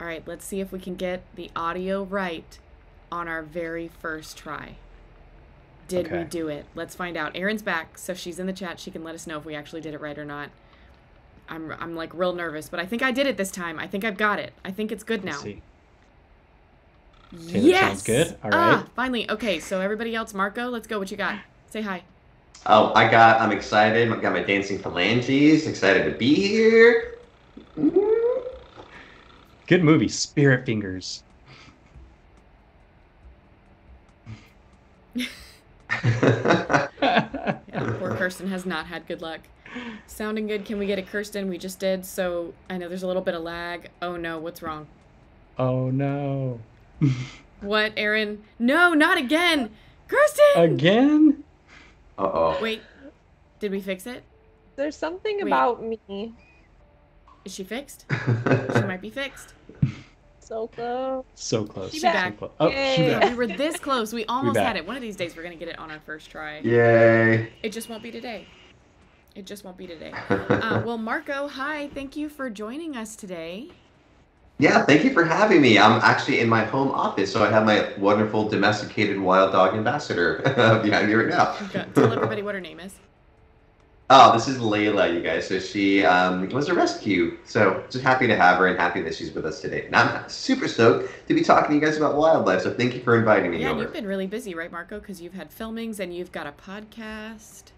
All right, let's see if we can get the audio right on our very first try. Did we do it? Let's find out. Erin's back, so she's in the chat. She can let us know if we actually did it right or not. I'm like real nervous, but I think I did it this time. I think I've got it. I think it's good now. Let's see. Taylor, yes! Sounds good. All right. Finally. Okay, so everybody else, Marco, let's go. What you got? Say hi. Oh, I'm excited. I've got my dancing phalanges. Excited to be here. Good movie, Spirit Fingers. Yeah, poor Kirsten has not had good luck. Sounding good. Can we get a Kirsten? We just did, so I know there's a little bit of lag. Oh no, what's wrong? Oh no. What, Erin? No, not again! Kirsten! Again? Uh-oh. Wait, did we fix it? There's something about me. Is she fixed? She might be fixed. So close. So close. She's back. So close. Oh, she's back. We were this close. We almost had it. One of these days we're going to get it on our first try. Yay. It just won't be today. It just won't be today. Well, Marco, hi. Thank you for joining us today. Yeah, thank you for having me. I'm actually in my home office, so I have my wonderful domesticated wild dog ambassador behind me right now. Okay. Tell everybody what her name is. Oh, this is Layla, you guys. So she was a rescue. So just happy to have her and happy that she's with us today. And I'm super stoked to be talking to you guys about wildlife. So thank you for inviting me over. Yeah, you've been really busy, right, Marco? Because you've had filmings and you've got a podcast.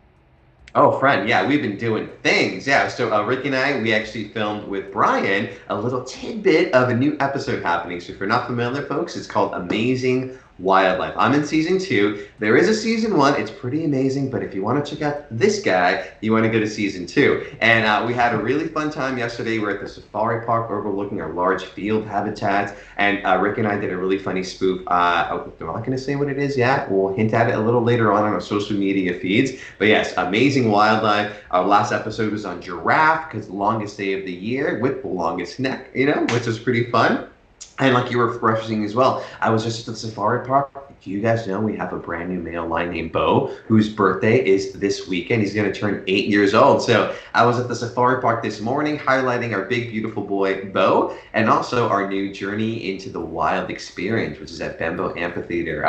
Oh, friend, yeah, we've been doing things. Yeah, so Rick and I, we actually filmed with Brian a little tidbit of a new episode happening. So if you're not familiar, folks, it's called Amazing Wildlife. I'm in season 2. There is a season 1. It's pretty amazing, but if you want to check out this guy, you want to go to season 2. And we had a really fun time yesterday. We're at the safari park overlooking our large field habitats, and Rick and I did a really funny spoof. I'm not going to say what it is yet. We'll hint at it a little later on our social media feeds. But yes, Amazing Wildlife. Our last episode was on giraffe, because the longest day of the year with the longest neck, which was pretty fun. And like you were referencing as well, I was just at the safari park. Do you guys know we have a brand new male lion named Bo, whose birthday is this weekend? He's going to turn 8 years old. So I was at the safari park this morning highlighting our big, beautiful boy, Bo, and also our new Journey into the Wild experience, which is at Bembo Amphitheater.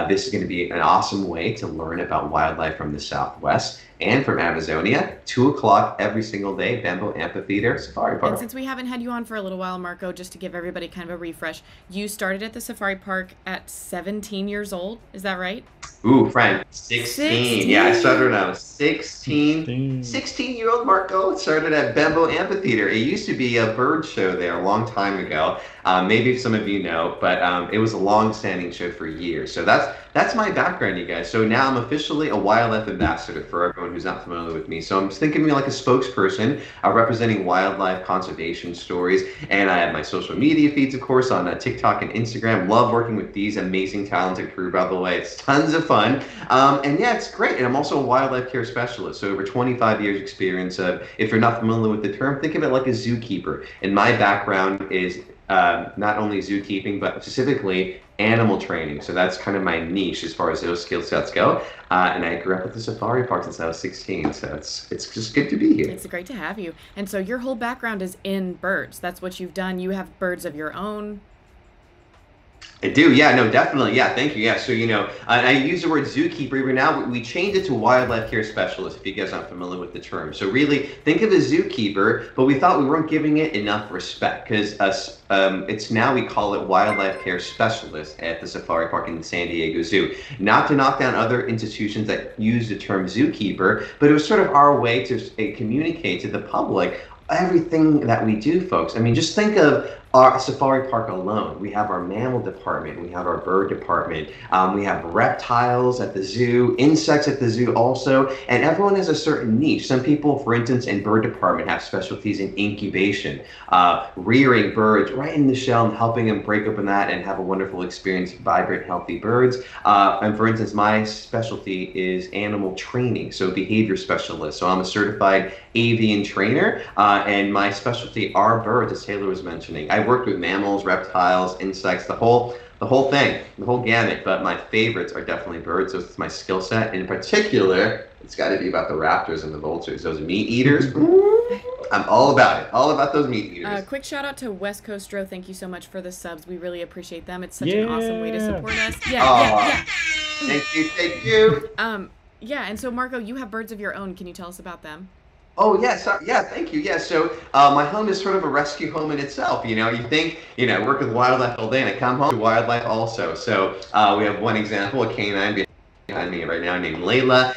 This is going to be an awesome way to learn about wildlife from the Southwest and from Amazonia. 2 o'clock every single day, Bembo Amphitheater Safari Park. And since we haven't had you on for a little while, Marco, just to give everybody kind of a refresh, you started at the safari park at 17 years old. Is that right? Ooh, friend, 16. Yeah, I started when I was 16. 16-year-old Marco started at Bembo Amphitheater. It used to be a bird show there a long time ago. Maybe some of you know, but it was a long-standing show for years. So that's my background, you guys. So now I'm officially a wildlife ambassador for everyone who's not familiar with me. So I'm thinking of me like a spokesperson representing wildlife conservation stories. And I have my social media feeds, of course, on TikTok and Instagram. Love working with these amazing, talented crew, by the way. It's tons of fun. And yeah, it's great. And I'm also a wildlife care specialist. So over 25 years experience of, if you're not familiar with the term, think of it like a zookeeper. And my background is not only zookeeping, but specifically animal training. So that's kind of my niche as far as those skill sets go. And I grew up at the safari park since I was 16. So it's just good to be here. It's great to have you. And so your whole background is in birds. That's what you've done. You have birds of your own. I do, yeah, no, definitely, yeah, thank you, yeah. So, I use the word zookeeper, but now we changed it to wildlife care specialist, if you guys aren't familiar with the term. So really, think of a zookeeper, but we thought we weren't giving it enough respect, because it's now we call it wildlife care specialist at the safari park in the San Diego Zoo. Not to knock down other institutions that use the term zookeeper, but it was sort of our way to communicate to the public everything that we do, folks. I mean, just think of our safari park alone. We have our mammal department, we have our bird department, we have reptiles at the zoo, insects at the zoo also, and everyone has a certain niche. Some people, for instance, in bird department have specialties in incubation, rearing birds right in the shell and helping them break open that and have a wonderful experience, vibrant, healthy birds. And for instance, my specialty is animal training, so behavior specialist. So I'm a certified avian trainer, and my specialty are birds, as Taylor was mentioning. I worked with mammals, reptiles, insects, the whole thing, the whole gamut, but my favorites are definitely birds. So it's my skill set. In particular, it's got to be about the raptors and the vultures, those meat eaters. I'm all about it. All about those meat eaters. Quick shout out to West Coastro. Thank you so much for the subs. We really appreciate them. It's such an awesome way to support us. Yeah. Thank you. Yeah, and so Marco, you have birds of your own. Can you tell us about them? Oh, yes. Yeah, thank you. Yeah, so my home is sort of a rescue home in itself. You think, I work with wildlife all day and I come home to wildlife also. So we have one example, a canine behind me right now named Layla.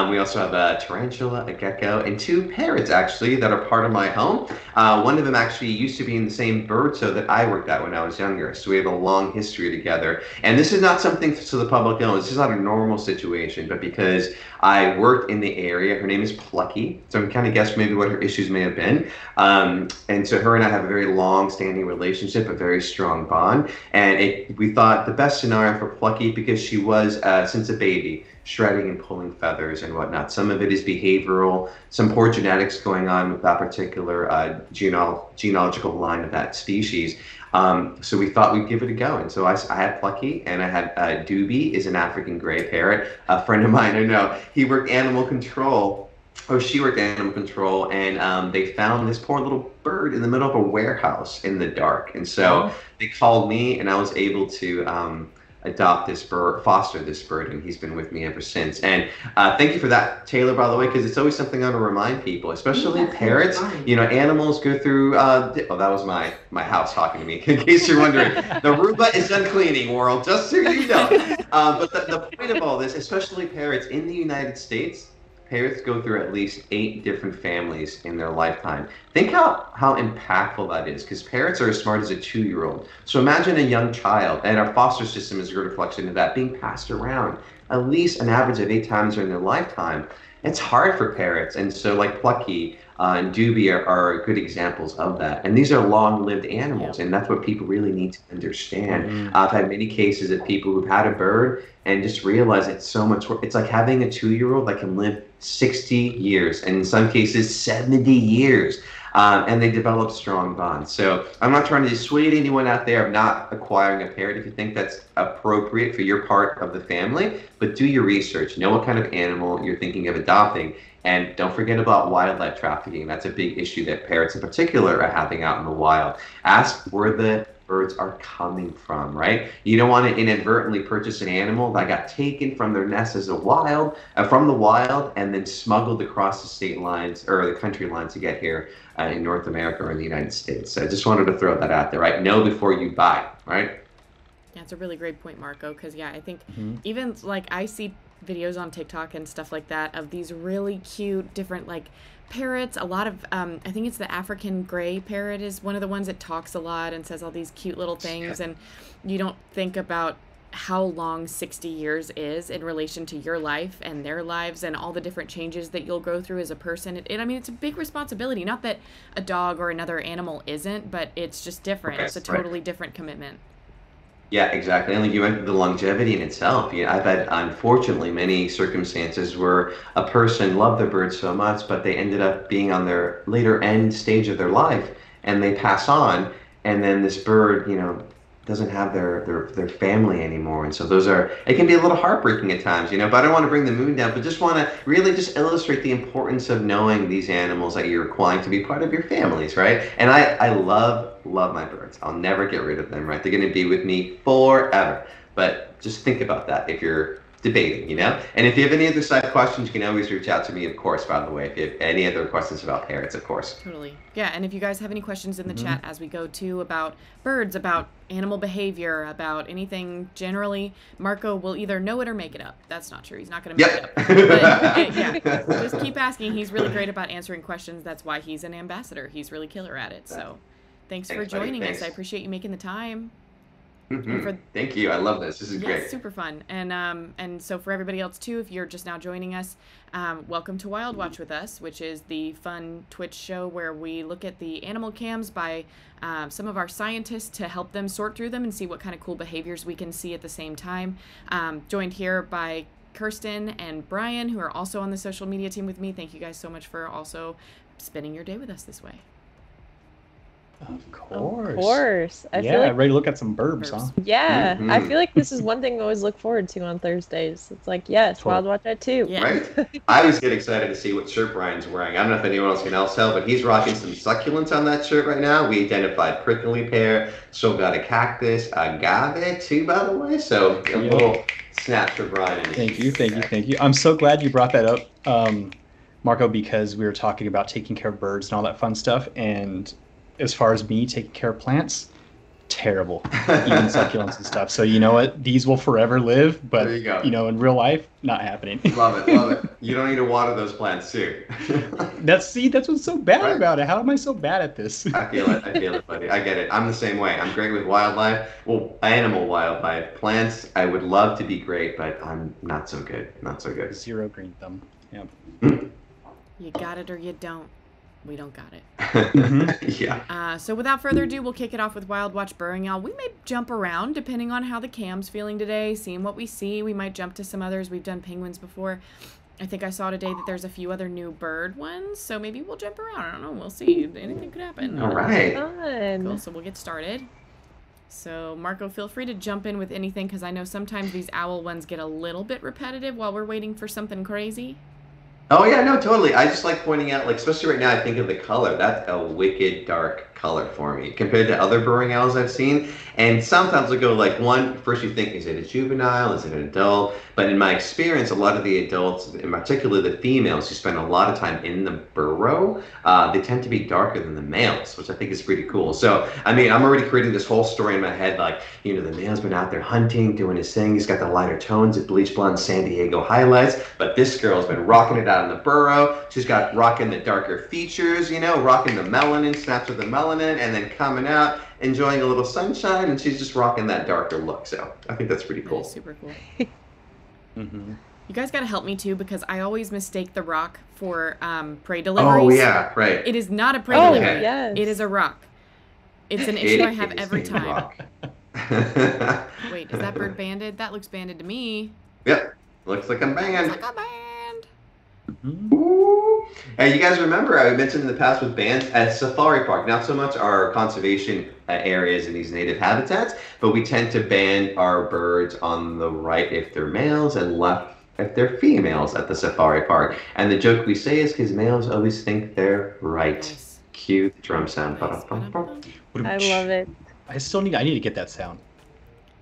We also have a tarantula, a gecko, and 2 parrots actually that are part of my home. One of them actually used to be in the same bird show that I worked at when I was younger. So we have a long history together. And this is not something to the public knows. This is not a normal situation, but because I worked in the area, her name is Plucky. So I'm kind of guess maybe what her issues may have been. And so her and I have a very long-standing relationship, a very strong bond. And we thought the best scenario for Plucky, because she was, since a baby, shredding and pulling feathers and whatnot. Some of it is behavioral, some poor genetics going on with that particular genealogical line of that species. So we thought we'd give it a go. And so I had Plucky, and I had Doobie, is an African gray parrot. A friend of mine I know, he worked animal control, or she worked animal control, and they found this poor little bird in the middle of a warehouse in the dark. And so they called me, and I was able to adopt this bird, foster this bird, and he's been with me ever since. And thank you for that, Taylor, by the way, because it's always something I want to remind people, especially parrots. Animals go through. That was my house talking to me. In case you're wondering, the Roomba is done cleaning, world. Just so you know. But the point of all this, especially parrots in the United States. Parrots go through at least 8 different families in their lifetime. Think how impactful that is, because parrots are as smart as a 2-year-old. So imagine a young child, and our foster system is a good reflection of that, being passed around at least an average of 8 times during their lifetime. It's hard for parrots, and so like Plucky and Doobie are good examples of that. And these are long-lived animals, and that's what people really need to understand. I've had many cases of people who've had a bird and just realize it's so much work. It's like having a 2-year-old that can live 60 years, and in some cases 70 years. And they develop strong bonds. So I'm not trying to dissuade anyone out there of not acquiring a parrot if you think that's appropriate for your part of the family, but do your research. Know what kind of animal you're thinking of adopting. And don't forget about wildlife trafficking. That's a big issue that parrots in particular are having out in the wild. Ask where the birds are coming from, right? You don't want to inadvertently purchase an animal that got taken from their nest as from the wild and then smuggled across the state lines or the country lines to get here in North America or in the United States. So I just wanted to throw that out there, right? Know before you buy, right? Yeah, it's a really great point, Marco, because I think even like I see videos on TikTok and stuff like that of these really cute different like parrots. A lot of I think it's the African gray parrot is one of the ones that talks a lot and says all these cute little things, and you don't think about how long 60 years is in relation to your life and their lives and all the different changes that you'll go through as a person. I mean, it's a big responsibility. Not that a dog or another animal isn't, but it's just different. It's a totally different commitment. Yeah, exactly. And like you mentioned, the longevity in itself. I've had, unfortunately, many circumstances where a person loved their bird so much, but they ended up being on their later end stage of their life, and they pass on, and then this bird, doesn't have their family anymore. And so it can be a little heartbreaking at times, but I don't want to bring the mood down, but just want to really just illustrate the importance of knowing these animals that you're acquiring to be part of your families, right? And I love my birds. I'll never get rid of them, right? They're going to be with me forever. But just think about that if you're debating, And if you have any other side questions, you can always reach out to me, of course, by the way, if you have any other questions about parrots, of course. Totally. Yeah, and if you guys have any questions in the chat as we go to about birds, about animal behavior, about anything generally, Marco will either know it or make it up. That's not true. He's not going to make it up. But, just keep asking. He's really great about answering questions. That's why he's an ambassador. He's really killer at it. So thanks for joining us. I appreciate you making the time. Thank you. I love this. This is great. It's super fun. And so for everybody else too, if you're just now joining us, welcome to Wildwatch with us, which is the fun Twitch show where we look at the animal cams by some of our scientists to help them sort through them and see what kind of cool behaviors we can see at the same time. Joined here by Kirsten and Brian, who are also on the social media team with me. Thank you guys so much for also spending your day with us this way. Of course. Of course. I Yeah, feel like ready to look at some burbs, huh? yeah, I Mhm. feel like this is one thing I always look forward to on Thursdays. It's like, yes, Totally. Wildwatch at 2. Yeah. Right? I always get excited to see what shirt Brian's wearing. I don't know if anyone else can tell, but he's rocking some succulents on that shirt right now. We identified prickly pear, still got a cactus, agave too, by the way. So a little snap for Brian. Thank you. I'm so glad you brought that up, Marco, because we were talking about taking care of birds and all that fun stuff. And as far as me taking care of plants, terrible, even succulents and stuff. So you know what? These will forever live, but There you go. In real life, not happening. Love it. You don't need to water those plants too. That's what's so bad Right. about it. How am I so bad at this? I feel it, buddy. I get it. I'm the same way. I'm great with wildlife. Well, animal wildlife. Plants, I would love to be great, but I'm not so good. Zero green thumb. Yep. You got it or you don't. We don't got it. Yeah. So without further ado, we'll kick it off with Wildwatch Burrowing Owl. We may jump around depending on how the cam's feeling today, seeing what we see. We might jump to some others. We've done penguins before. I think I saw today that there's a few other new bird ones, so maybe we'll jump around. I don't know. We'll see. Anything could happen. All right. Fun. Cool. So we'll get started. So Marco, feel free to jump in with anything because I know sometimes these owl ones get a little bit repetitive while we're waiting for something crazy. Oh yeah, no, totally. I just like pointing out, like, especially right now, I think of the color. That's a wicked dark color for me compared to other burrowing owls I've seen. And sometimes I go like first you think, is it a juvenile? Is it an adult? But in my experience, a lot of the adults, in particular the females who spend a lot of time in the burrow, they tend to be darker than the males, which I think is pretty cool. So, I mean, I'm already creating this whole story in my head, like, the male's been out there hunting, doing his thing. He's got the lighter tones of bleach blonde San Diego highlights, but this girl's been rocking it out in the burrow. She's got rocking the darker features, rocking the melanin, snaps of the melanin, and then coming out, enjoying a little sunshine, and she's just rocking that darker look. So I think that's pretty cool. That is super cool. You guys got to help me too because I always mistake the rock for prey deliveries. Oh yeah, right. It is not a prey Oh, delivery. yes. It is a rock. It's an issue I have every time. Wait, is that bird banded? That looks banded to me. Yep, looks like I'm banned. Looks like a band. Ooh. Hey, you guys remember I mentioned in the past with bands at safari park, not so much our conservation areas in these native habitats, but we tend to band our birds on the right if they're males and left if they're females at the safari park. And the joke we say is because males always think they're right. Nice. Cue the drum sound. Nice. I love it. I need to get that sound.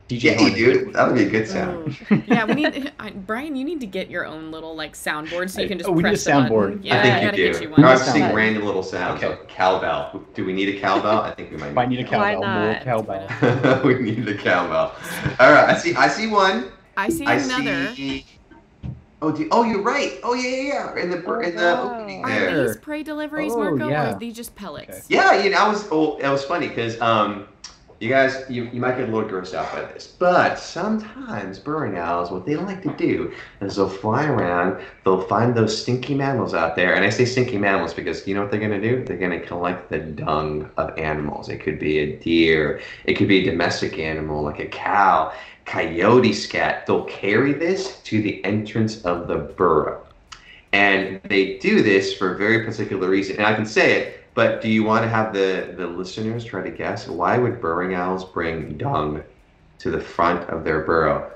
DJ Yeah, Horn. dude, that would be a good sound. Oh. Yeah, we need Brian. You need to get your own little soundboard so you can just we need press a the soundboard. button. Yeah, I I think gotta you get do. you Or one. I've seen Soundboard. random little sounds. Okay. Like cowbell. Do we need a cowbell? I think we might. Might need a cowbell. Why More not? cowbell. We need a cowbell. All right, I see one. I see I another. see. Oh, you're right. Oh yeah. In the wow. opening Are there. these prey deliveries, Oh, Marco, or yeah. are these just pellets? Okay. Yeah, it was funny because you guys, you might get a little grossed out by this, but sometimes burrowing owls, what they like to do is they'll fly around, they'll find those stinky mammals out there, and I say stinky mammals because you know what they're gonna do? They're gonna collect the dung of animals. It could be a deer, it could be a domestic animal like a cow, coyote scat. They'll carry this to the entrance of the burrow. And they do this for a very particular reason. And I can say it, but do you want to have the listeners try to guess why would burrowing owls bring dung to the front of their burrow?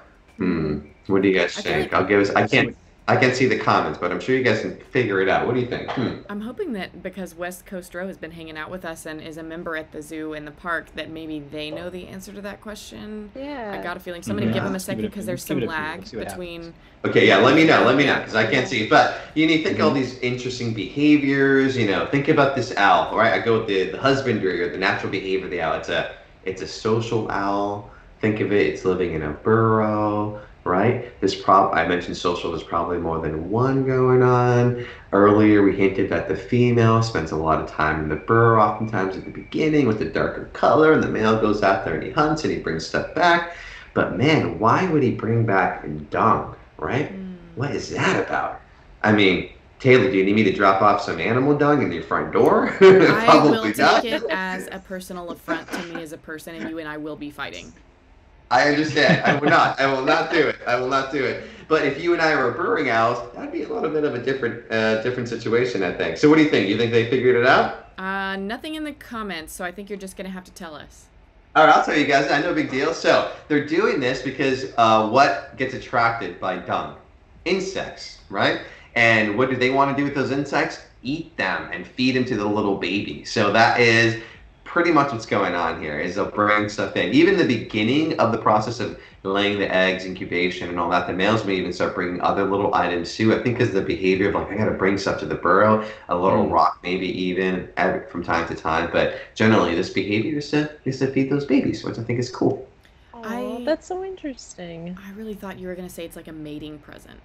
What do you guys think? I can't see the comments, but I'm sure you guys can figure it out. What do you think? I'm hoping that because West Coast Row has been hanging out with us and is a member at the zoo and the park, that maybe they know the answer to that question. Yeah. I got a feeling. So I'm going to give them a second because there's some lag between. Okay, yeah, let me know, because I can't see. But you need to think of all these interesting behaviors, think about this owl, right? I go with the husbandry or the natural behavior of the owl. It's a social owl. Think of it, it's living in a burrow, right? I mentioned social, there's probably more than one going on. Earlier, we hinted that the female spends a lot of time in the burrow, oftentimes at the beginning with the darker color, and the male goes out there and he hunts and he brings stuff back. But man, why would he bring back dung? Right? What is that about? I mean, Taylor, do you need me to drop off some animal dung in your front door? I will take it as a personal affront to me as a person, and you and I will be fighting. I understand. I will not do it. But if you and I were burrowing owls, that'd be a little bit of a different situation, I think. So what do you think? You think they figured it out? Nothing in the comments, so I think you're just gonna have to tell us. All right, I'll tell you guys. No big deal. So they're doing this because what gets attracted by dung? Insects, right? And what do they want to do with those insects? Eat them and feed them to the little baby. So that is pretty much what's going on here. Is they'll bring stuff in. Even the beginning of the process of laying the eggs, incubation, and all that, the males may even start bringing other little items too. I think because the behavior of like, I gotta bring stuff to the burrow, a little rock maybe even from time to time. But generally, this behavior is to feed those babies, which I think is cool. Oh, that's so interesting. I really thought you were gonna say it's like a mating present.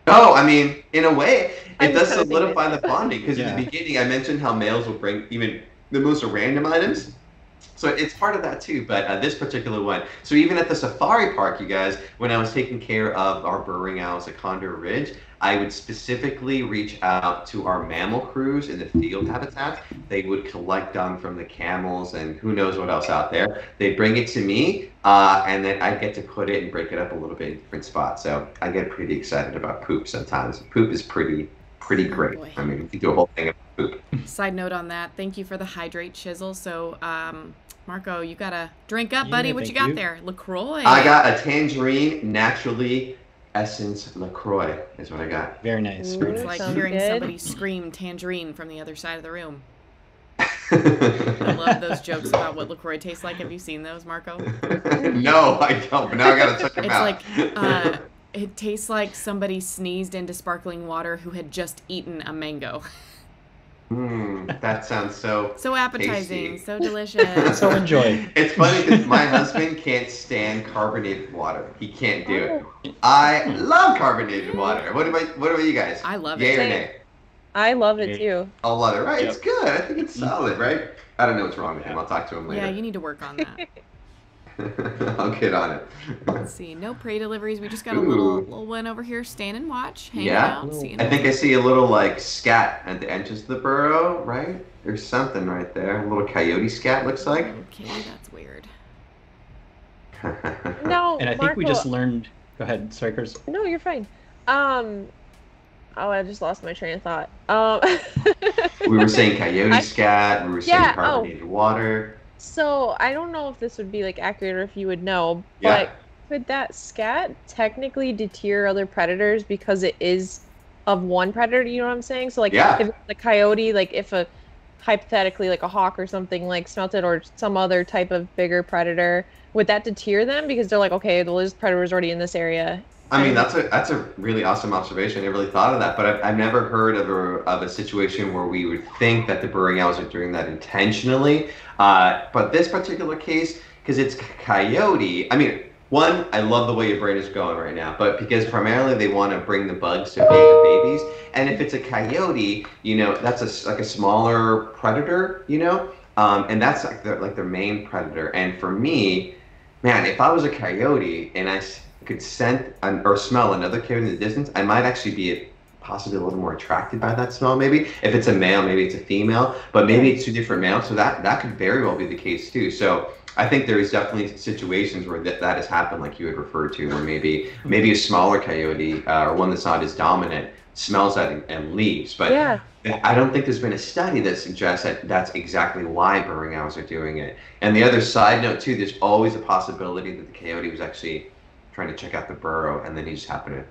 No, I mean, in a way, it does kinda solidify the bonding because in the beginning I mentioned how males will bring even the most random items. So it's part of that too, but this particular one. So even at the safari park, you guys, when I was taking care of our burrowing owls at Condor Ridge, I would specifically reach out to our mammal crews in the field habitat. They would collect dung from the camels and who knows what else out there. They'd bring it to me, and then I get to put it and break it up a little bit in different spots. So I get pretty excited about poop sometimes. Poop is pretty great. Boy. I mean, we could do a whole thing about poop. Side note on that, thank you for the hydrate chisel. So, Marco, you gotta drink up, buddy. What you got there? LaCroix. I got a tangerine naturally essence LaCroix is what I got. Very nice. Ooh, Very It's nice. like hearing somebody scream tangerine from the other side of the room. I love those jokes about what LaCroix tastes like. Have you seen those, Marco? No, I don't. But now I gotta check them It's out. like, it tastes like somebody sneezed into sparkling water who had just eaten a mango. That sounds so appetizing, tasty. so delicious. So enjoy. It's funny because my husband can't stand carbonated water. He can't do it. I love carbonated water. What about you guys? I love Yay it. or nay? I love it too. I love it, right? Yep. It's good. I think it's solid, right? I don't know what's wrong with him. I'll talk to him later. Yeah, you need to work on that. I'll get on it. Let's see. No prey deliveries. We just got a little one over here. Stand and watch. Hanging Yeah. out. Seeing I think I see a little like scat at the edges of the burrow, right? There's something right there. A little coyote scat looks like. Okay, that's weird. No, And I think Marco, we just learned. Go ahead, strikers. No, you're fine. Oh, I just lost my train of thought. We were saying coyote scat. We were saying Yeah, carbonated water. So I don't know if this would be like accurate or if you would know, Yeah. but could that scat technically deter other predators because it is of one predator? You know what I'm saying? So like, Yeah. if the coyote, like if a hypothetically like a hawk or something like smelt it or some other type of bigger predator, would that deter them because they're like, okay, well, this predator's already in this area? I mean, that's a really awesome observation. I never really thought of that, but I've never heard of a situation where we would think that the burrowing owls are doing that intentionally. But this particular case, because it's coyote, I mean, one, I love the way your brain is going right now, but because primarily they want to bring the bugs to feed the babies, and if it's a coyote, you know, that's like a smaller predator, you know, and that's like their main predator. And for me, man, if I was a coyote and I could scent or smell another coyote in the distance, I might actually be possibly a little more attracted by that smell. Maybe if it's a male, maybe it's a female, but maybe it's two different males. So that could very well be the case too. So I think there is definitely situations where that has happened, like you had referred to, where maybe a smaller coyote or one that's not as dominant smells that and leaves. But Yeah. I don't think there's been a study that suggests that that's exactly why burrowing owls are doing it. And the other side note too, there's always a possibility that the coyote was actually trying to check out the burrow, and then he just happened to,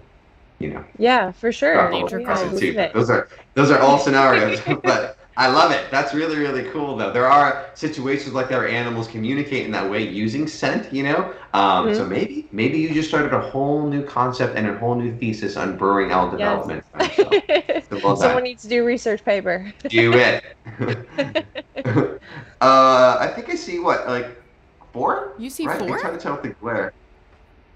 you know. Yeah, for sure. drop a Nature little calls. person too. Those are all scenarios, but I love it. That's really, really cool though. There are situations like that where animals communicate in that way using scent, you know. So maybe you just started a whole new concept and a whole new thesis on burrowing owl development. So, well done. Someone needs to do a research paper. Do it. I think I see like 4. You see right? 4? I'm trying to tell with the glare.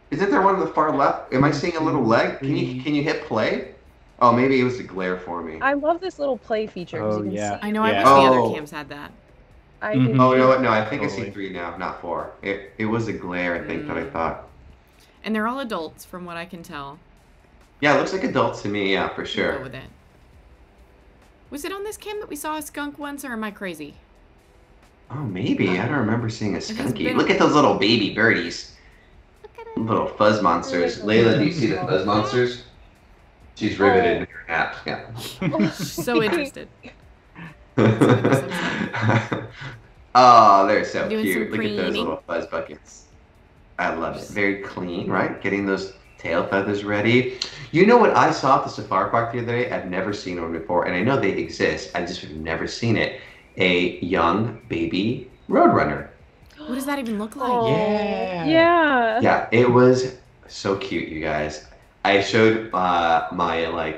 Isn't there one on the far left? Am I seeing a little leg? Can you hit play? Oh, maybe it was the glare for me. I love this little play feature. 'cause Oh, you can yeah. see- I know. I Yeah. wish the Oh. other cams had that. I Mhm. do. Oh, you know what? No, I think I Totally. see 3 now, not 4. It was the glare, I think, that I thought. And they're all adults, from what I can tell. Yeah, it looks like adults to me. Yeah, for We'll sure. go with it. Was it on this cam that we saw a skunk once, or am I crazy? Oh, maybe. I don't remember seeing a has skunky. been- Look at those little baby birdies. Look at it. Little fuzz monsters. Layla, do you see the fuzz monsters? She's riveted in her nap. Yeah. So interested. Oh, they're so Doing some cute. Look at those preening. little fuzz buckets. I love it. Very clean, right? Getting those tail feathers ready. You know what I saw at the safari park the other day? I've never seen one before, and I know they exist. I just have never seen it. A young baby roadrunner. What does that even look like? Oh, Yeah. yeah. Yeah, it was so cute, you guys. I showed my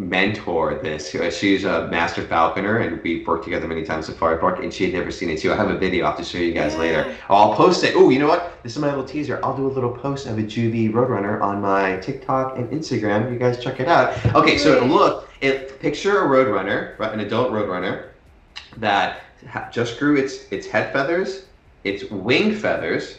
mentor this. She's a master falconer, and we've worked together many times at Safari Park, and she had never seen it too. I have a video I'll have to show you guys later. I'll post it. Oh, you know what? This is my little teaser. I'll do a little post of a juvie roadrunner on my TikTok and Instagram. You guys check it out. Okay, so picture a roadrunner, right, an adult roadrunner that just grew its head feathers, its wing feathers,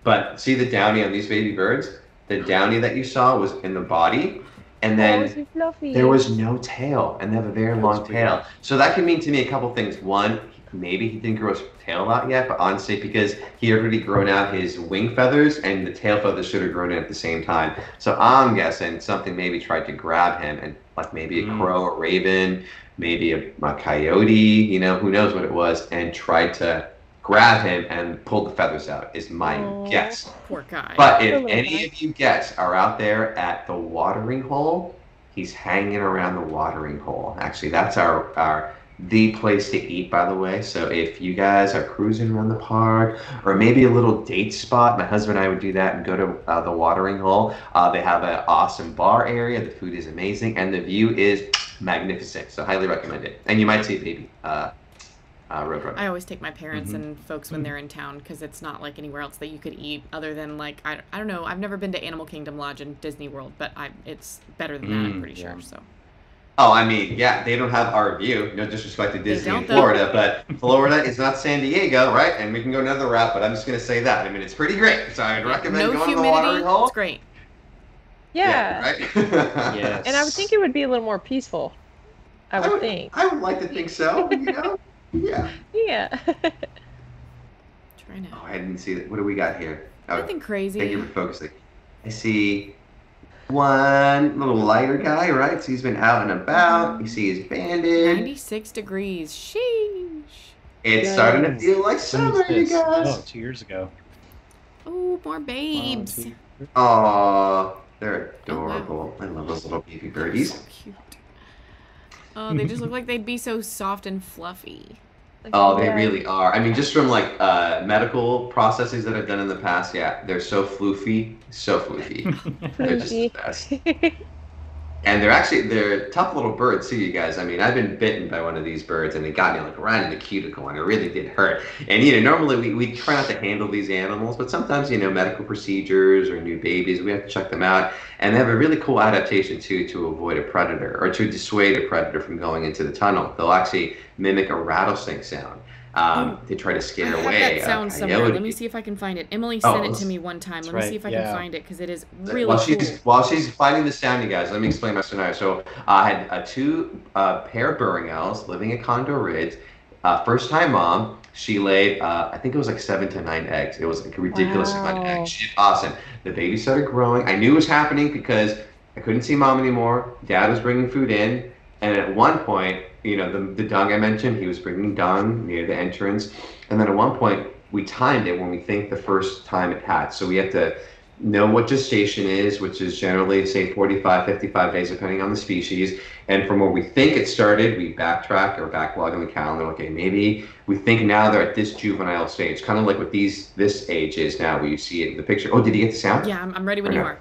but see the downy on these baby birds? The downy that you saw was in the body. And then there was no tail, and they have a very long tail. So that can mean to me a couple things. One, maybe he didn't grow his tail out yet, but honestly, because he had already grown out his wing feathers, and the tail feathers should have grown in at the same time. So I'm guessing something maybe tried to grab him, and like maybe a crow, a raven, maybe a coyote, you know, who knows what it was, and tried to grab him and pull the feathers out, is my guess. Poor guy. But if any of you guests are out there at the watering hole, he's hanging around the watering hole. Actually, that's the place to eat, by the way. So if you guys are cruising around the park, or maybe a little date spot, my husband and I would do that and go to the watering hole. They have an awesome bar area. The food is amazing, and the view is magnificent. So highly recommend it. And you might see a baby roadrunner. I always take my parents and folks when they're in town, because it's not like anywhere else that you could eat other than like I don't know. I've never been to Animal Kingdom Lodge in Disney World, but it's better than that. I'm pretty sure. So. Oh, I mean, yeah, they don't have our view. No disrespect to Disney in Florida, but Florida is not San Diego, right? And we can go another route, but I'm just going to say that. I mean, it's pretty great. So I'd recommend going to the watering hole. It's great. Yeah. Right? Yes. And I would think it would be a little more peaceful. I would think. I would like to think so, you know? Yeah. Yeah. Try now. Oh, I didn't see that. What do we got here? Oh, Nothing crazy. Thank you for focusing. I see one little lighter guy, right? So he's been out and about. You see he's banded. 96 degrees. Sheesh. It's starting to feel like summer, you guys. Oh, 2 years ago. Oh, more babes. Aw, they're adorable. I love those little baby birdies. So cute. Oh, they just look like they'd be so soft and fluffy. Oh, they really are. I mean, just from like medical processes that I've done in the past, yeah, they're so floofy, so floofy. They're just the best. And they're tough little birds too, you guys. I mean, I've been bitten by one of these birds, and it got me like right in the cuticle, and it really did hurt. And you know, normally we try not to handle these animals, but sometimes, you know, medical procedures or new babies, we have to check them out. And they have a really cool adaptation too to avoid a predator, or to dissuade a predator from going into the tunnel. They'll actually mimic a rattlesnake sound. To try to scare away. That sounds somewhere. Let me see if I can find it. Emily sent it to me one time. Let me see if I can find it, because it is really cool. While she's finding the sound, you guys, let me explain my scenario. So I had two pair of burrowing owls living at Condor Ridge. First time mom, she laid, I think it was like 7 to 9 eggs. It was like a ridiculous amount of eggs. She's awesome. The baby started growing. I knew it was happening because I couldn't see mom anymore. Dad was bringing food in. And at one point, you know, the dung I mentioned, he was bringing dung near the entrance. And then at one point, we timed it when we think the first time it hatched. So we have to know what gestation is, which is generally, say, 45, 55 days, depending on the species. And from where we think it started, we backtrack or backlog in the calendar. Okay, maybe we think now they're at this juvenile stage, kind of like what this age is now, where you see it in the picture. Oh, did you get the sound? Yeah, I'm ready when you are.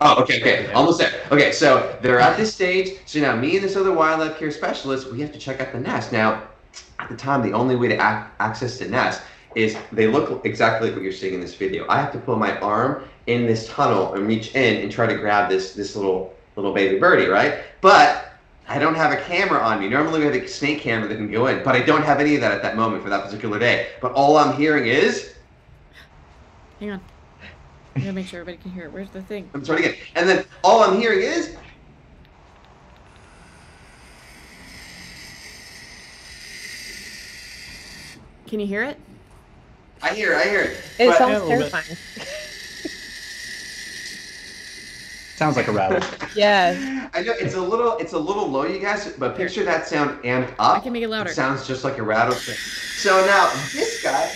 Oh, okay, almost there. Okay, so they're at this stage. So now me and this other wildlife care specialist, we have to check out the nest. Now, at the time, the only way to access the nest is they look exactly like what you're seeing in this video. I have to put my arm in this tunnel and reach in and try to grab this little baby birdie, right? But I don't have a camera on me. Normally we have a snake camera that can go in, but I don't have any of that at that moment for that particular day. But all I'm hearing is... Hang on. I gotta make sure everybody can hear it. Where's the thing? I'm trying again. And then all I'm hearing is... Can you hear it? I hear it. It sounds terrifying. Sounds like a rattle. Yeah. I know it's a little low, you guys, but picture that sound amped up. I can make it louder. It sounds just like a rattlesnake. So now this guy,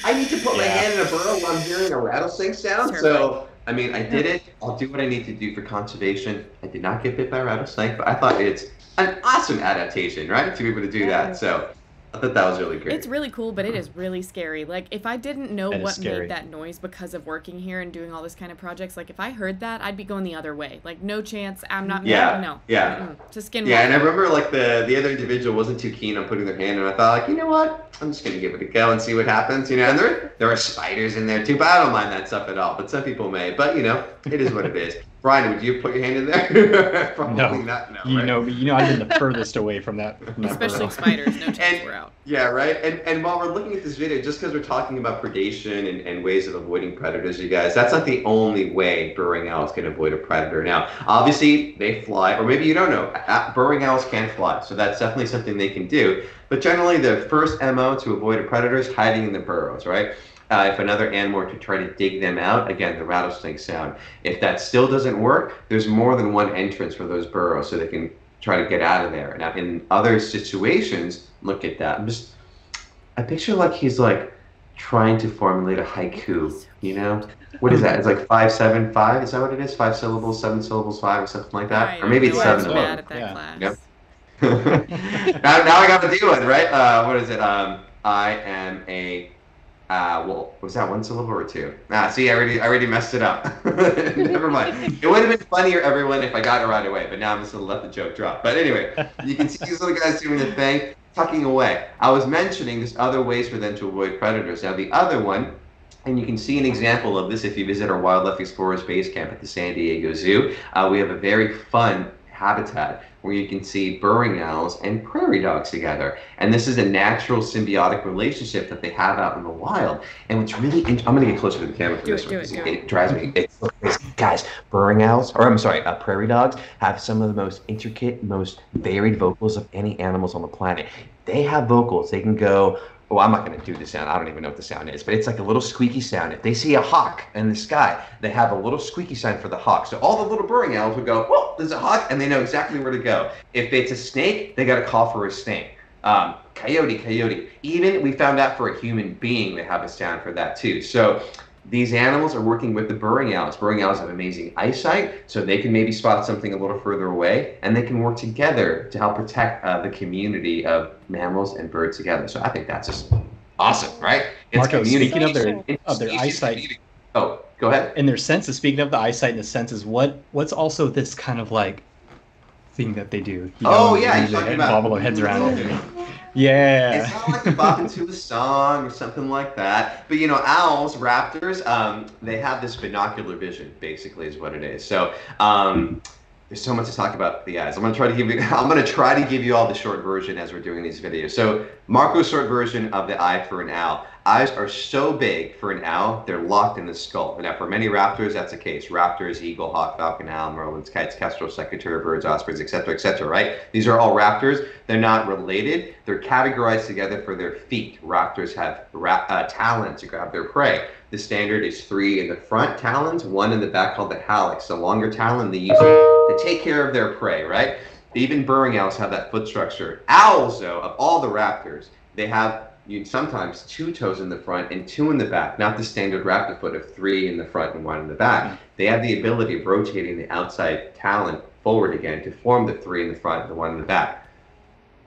I need to put my hand in a burrow while I'm hearing a rattlesnake sound. So I mean, I did it. I'll do what I need to do for conservation. I did not get bit by a rattlesnake, but I thought it's an awesome adaptation, right? To be able to do that. So I thought that was really great. It's really cool, but it is really scary. Like, if I didn't know what made that noise because of working here and doing all this kind of projects, like, if I heard that, I'd be going the other way. Like, no chance. I'm not. No. It's a skin. Yeah, and I remember, like, the other individual wasn't too keen on putting their hand in. I thought, like, you know what? I'm just going to give it a go and see what happens. You know, and there are spiders in there, too, but I don't mind that stuff at all. But some people may. But, you know, it is what it is. Brian, would you put your hand in there? Probably not. No, right? I've been the furthest away from that. Especially spiders. No chance we're out. Yeah, right. And while we're looking at this video, just because we're talking about predation and ways of avoiding predators, you guys, that's not the only way burrowing owls can avoid a predator. Now, obviously, they fly, or maybe you don't know, burrowing owls can fly, so that's definitely something they can do. But generally, the first MO to avoid a predator is hiding in the burrows, right? If another animal were to try to dig them out, again, the rattlesnake sound. If that still doesn't work, there's more than one entrance for those burrows, so they can try to get out of there. Now, in other situations, look at that. I picture like he's like trying to formulate a haiku, you know? What is that? It's like 5, 7, 5. Is that what it is? 5 syllables, 7 syllables, 5, or something like that? Right. Or maybe it's 7 of them. Bad at that class. Yep. now I got to do it, right? What is it? I am a... well, was that 1 syllable or 2? See, I already messed it up. Never mind. It would have been funnier, everyone, if I got it right away, but now I'm just going to let the joke drop. But anyway, you can see these little guys doing the thing, tucking away. I was mentioning there's other ways for them to avoid predators. Now, the other one, and you can see an example of this if you visit our Wildlife Explorers Base Camp at the San Diego Zoo. We have a very fun habitat where you can see burrowing owls and prairie dogs together. And this is a natural symbiotic relationship that they have out in the wild. And what's really I'm going to get closer to the camera for this one because it drives me. Guys, burrowing owls, or I'm sorry, prairie dogs have some of the most intricate, most varied vocals of any animals on the planet. They have vocals. They can go, oh, I'm not going to do the sound. I don't even know what the sound is, but it's like a little squeaky sound. If they see a hawk in the sky, they have a little squeaky sound for the hawk. So all the little burrowing owls would go, whoa, there's a hawk, and they know exactly where to go. If it's a snake, they got to call for a snake. Coyote. Even we found out for a human being, they have a sound for that too. So these animals are working with the burrowing owls. Burrowing owls have amazing eyesight, so they can maybe spot something a little further away, and they can work together to help protect the community of mammals and birds together. So I think that's just awesome, right? It's Marco, speaking of their eyesight. Community. Oh, go ahead. And their senses, speaking of the eyesight and the senses, what's also this kind of like thing that they do? You're talking about wobble their heads around. Yeah. It's not like they're bopping to a song or something like that. But owls, raptors, they have this binocular vision, basically, is what it is. So there's so much to talk about the eyes. I'm gonna try to give you all the short version as we're doing these videos. So Marco's short version of the eye for an owl. Eyes are so big for an owl, they're locked in the skull. Now, for many raptors, that's the case. Raptors, eagle, hawk, falcon, owl, merlins, kites, kestrels, secretary birds, ospreys, etc., right? These are all raptors. They're not related. They're categorized together for their feet. Raptors have talons to grab their prey. The standard is 3 in the front talons, 1 in the back called the hallux. The longer talon they use to take care of their prey, right? Even burrowing owls have that foot structure. Owls, though, of all the raptors, they have sometimes 2 toes in the front and 2 in the back, not the standard raptor foot of 3 in the front and 1 in the back. They have the ability of rotating the outside talon forward again to form the 3 in the front and the 1 in the back.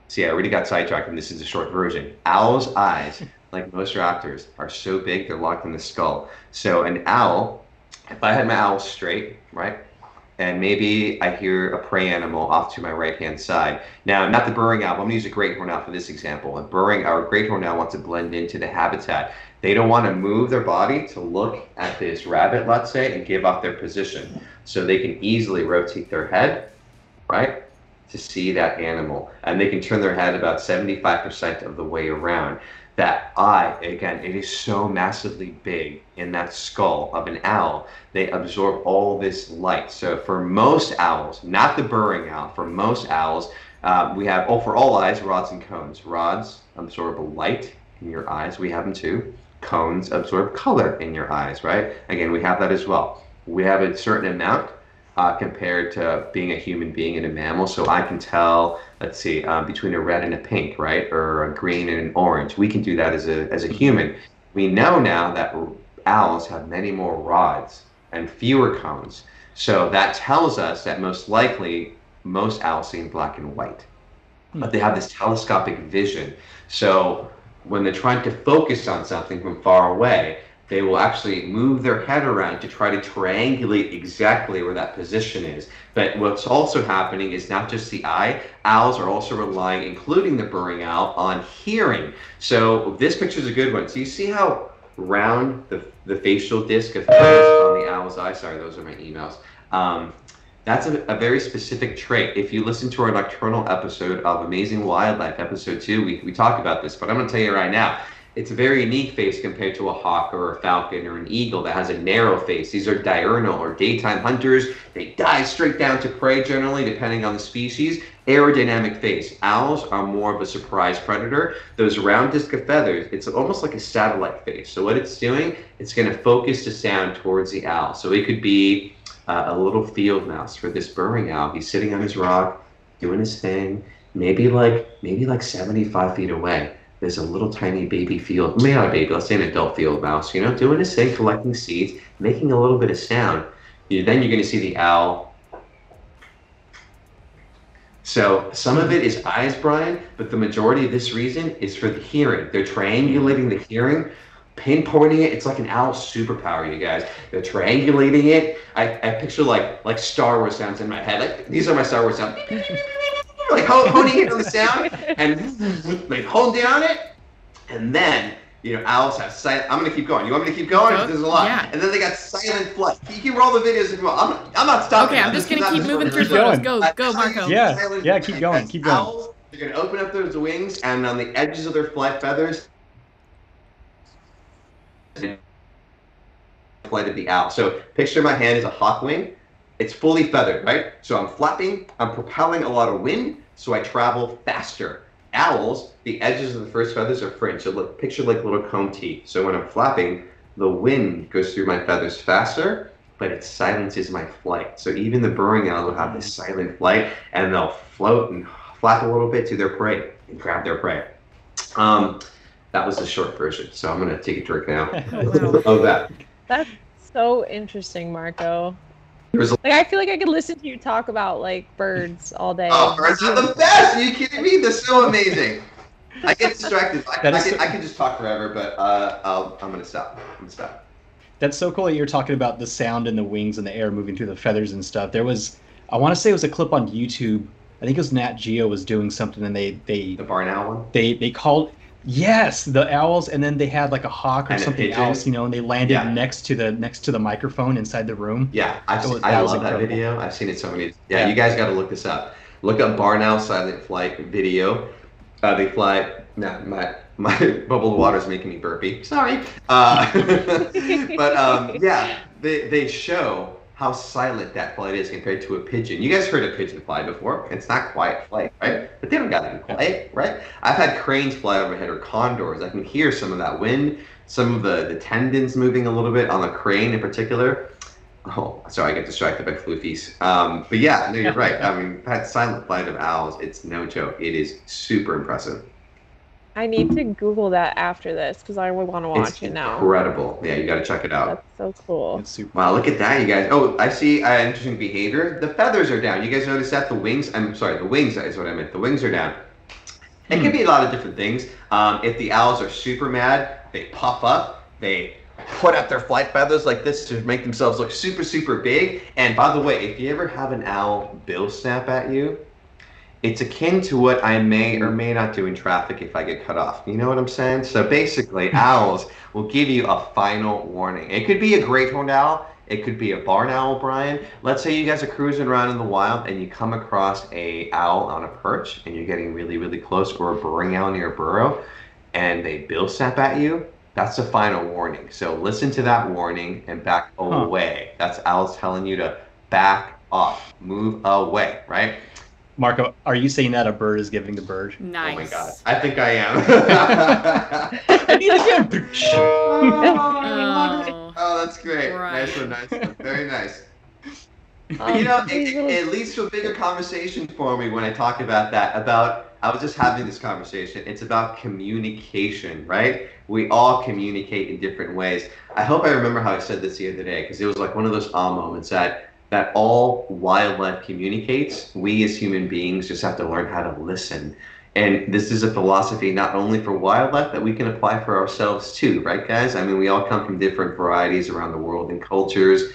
See, I already got sidetracked, and this is a short version. Owls' eyes, like most raptors, are so big they're locked in the skull. So an owl, if I had my owl straight, right, and maybe I hear a prey animal off to my right-hand side. Now, not the burrowing owl, I'm going to use a great horned owl for this example. A great horned owl wants to blend into the habitat. They don't want to move their body to look at this rabbit, let's say, and give up their position. So they can easily rotate their head, right, to see that animal. And they can turn their head about 75% of the way around. That eye, again, it is so massively big in that skull of an owl, they absorb all this light. So for most owls, not the burrowing owl, for most owls, we have, for all eyes, rods and cones. Rods absorb light in your eyes. We have them too. Cones absorb color in your eyes, right? Again, we have that as well. we have a certain amount compared to being a human being and a mammal. So I can tell, let's see, between a red and a pink, right? Or a green and an orange. We can do that as a human. We know now that owls have many more rods and fewer cones. So that tells us that most likely most owls see in black and white. But they have this telescopic vision. So when they're trying to focus on something from far away, they will actually move their head around to try to triangulate exactly where that position is. But what's also happening is not just the eye, owls are also relying, including the burrowing owl, on hearing. So this picture is a good one. So you see how round the facial disc of feathers on the owl's eye, sorry, those are my emails. That's a very specific trait. If you listen to our nocturnal episode of Amazing Wildlife, episode 2, we talk about this, but I'm gonna tell you right now, it's a very unique face compared to a hawk or a falcon or an eagle that has a narrow face. These are diurnal or daytime hunters. They dive straight down to prey generally, depending on the species. Aerodynamic face. Owls are more of a surprise predator. Those round disc of feathers, it's almost like a satellite face. So what it's doing, it's gonna focus the sound towards the owl. So it could be a little field mouse for this burrowing owl. He's sitting on his rock, doing his thing, maybe like 75 feet away. There's a little tiny baby field, maybe not a baby, let's say an adult field mouse, you know, doing his thing, collecting seeds, making a little bit of sound. Then you're going to see the owl. So some of it is eyes, Brian, but the majority of this reason is for the hearing. They're triangulating the hearing, pinpointing it. It's like an owl superpower, you guys. They're triangulating it. I picture like Star Wars sounds in my head. Like, these are my Star Wars sounds. Like honing in on the sound, and they hold down it, and then, you know, owls have silent. I'm gonna keep going. You want me to keep going? There's a lot. Yeah. And then they got silent flight. You can roll the videos if you want. I'm not stopping. Okay, I'm just gonna keep moving through photos. Go, Marco. Yeah, keep going. Owls, they're gonna open up those wings, and on the edges of their flight feathers, flight of the owl. So picture my hand as a hawk wing. It's fully feathered, right? So I'm flapping, I'm propelling a lot of wind, so I travel faster. Owls, the edges of the first feathers are fringed. So look, picture like little comb teeth. So when I'm flapping, the wind goes through my feathers faster, but it silences my flight. So even the burrowing owl will have this silent flight, and they'll float and flap a little bit to their prey and grab their prey. That was the short version. So I'm gonna take a drink now of that. That's so interesting, Marco. Like, I feel like I could listen to you talk about like birds all day. Oh, birds are the best! Are you kidding me? They're so amazing. I get distracted. I can just talk forever, but I'm gonna stop. That's so cool that you're talking about the sound and the wings and the air moving through the feathers and stuff. There was, I want to say it was a clip on YouTube. I think it was Nat Geo was doing something, and they the barn owl one. They called. Yes, the owls, and then they had like a hawk or something else, you know, and they landed next to the microphone inside the room. Yeah, I love that video. I've seen it so many. Yeah, you guys got to look this up. Look up barn owl silent flight video. They fly. Nah, my bubbled water is making me burpy. Sorry. Yeah, they show how silent that flight is compared to a pigeon. You guys heard a pigeon fly before. It's not quiet flight, right? But they don't got to be quiet, right? I've had cranes fly overhead or condors. I can hear some of that wind, some of the tendons moving a little bit on the crane in particular. Oh, sorry, I get distracted by floofies. But yeah, no, you're right. I mean, I've had silent flight of owls. It's no joke. It is super impressive. I need to Google that after this because I would want to watch it now. Incredible. Yeah, you got to check it out. That's so cool. It's super wow, look at that, you guys. Oh, I see interesting behavior. The feathers are down. You guys notice that? The wings, I'm sorry, the wings is what I meant. The wings are down. It can be a lot of different things. If the owls are super mad, they puff up. They put out their flight feathers like this to make themselves look super, super big. And by the way, if you ever have an owl bill snap at you, it's akin to what I may or may not do in traffic if I get cut off. You know what I'm saying? So basically, owls will give you a final warning. It could be a great horned owl. It could be a barn owl, Brian. Let's say you guys are cruising around in the wild and you come across a owl on a perch and you're getting really, really close, or a burrowing owl near a burrow, and they bill snap at you. That's a final warning. So listen to that warning and back away. That's owls telling you to back off, move away, right? Marco, are you saying that a bird is giving the bird? Nice. Oh my god. I think I am. Oh, that's great. Right. Nice one. Very nice. It leads to a bigger conversation for me when I talk about that. I was just having this conversation. It's about communication, right? We all communicate in different ways. I hope I remember how I said this the other day, because it was like one of those moments that all wildlife communicates. We as human beings just have to learn how to listen. And this is a philosophy not only for wildlife that we can apply for ourselves too, right, guys? I mean, we all come from different varieties around the world and cultures.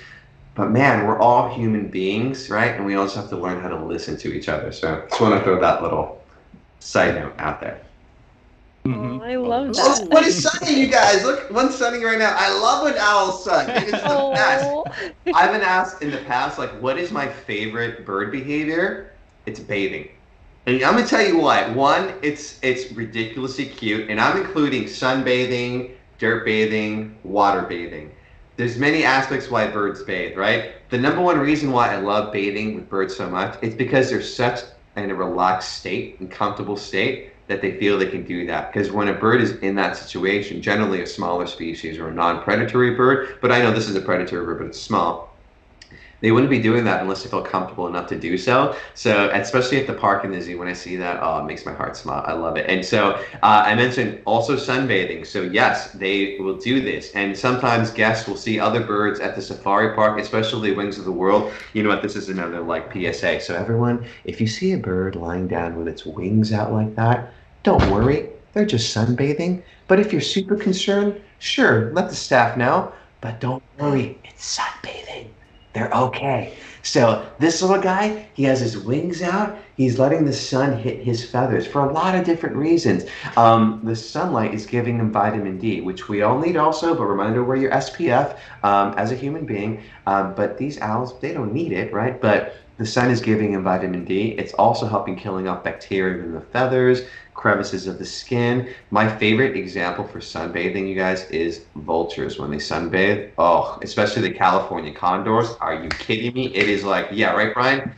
But man, we're all human beings, right? And we all just have to learn how to listen to each other. So just want to throw that little side note out there. Oh, I love that. What is sunning, you guys? Look, one's sunning right now. I love when owls sun. It is the best. I've been asked in the past, like, what is my favorite bird behavior? It's bathing. And I'm going to tell you what. One, it's ridiculously cute. And I'm including sunbathing, dirt bathing, water bathing. There's many aspects why birds bathe, right? The number one reason why I love bathing with birds so much is because they're such in a relaxed state and comfortable state that they feel they can do that. Because when a bird is in that situation, generally a smaller species or a non-predatory bird, but I know this is a predatory bird, but it's small, they wouldn't be doing that unless they felt comfortable enough to do so. So, especially at the park and the zoo, when I see that, it makes my heart smile. I love it. And so, I mentioned also sunbathing. So yes, they will do this. And sometimes guests will see other birds at the safari park, especially Wings of the World. You know what? This is another like PSA. So everyone, if you see a bird lying down with its wings out like that, don't worry. They're just sunbathing. But if you're super concerned, sure, let the staff know. But don't worry, it's sunbathing. They're okay. So this little guy, he has his wings out. He's letting the sun hit his feathers for a lot of different reasons. The sunlight is giving him vitamin D, which we all need also, but reminder, wear your SPF as a human being. But these owls, they don't need it, right? But the sun is giving him vitamin D. It's also helping killing off bacteria in the feathers, crevices of the skin. My favorite example for sunbathing, you guys, is vultures when they sunbathe. Oh, especially the California condors. Are you kidding me? It is like, yeah, right, Brian?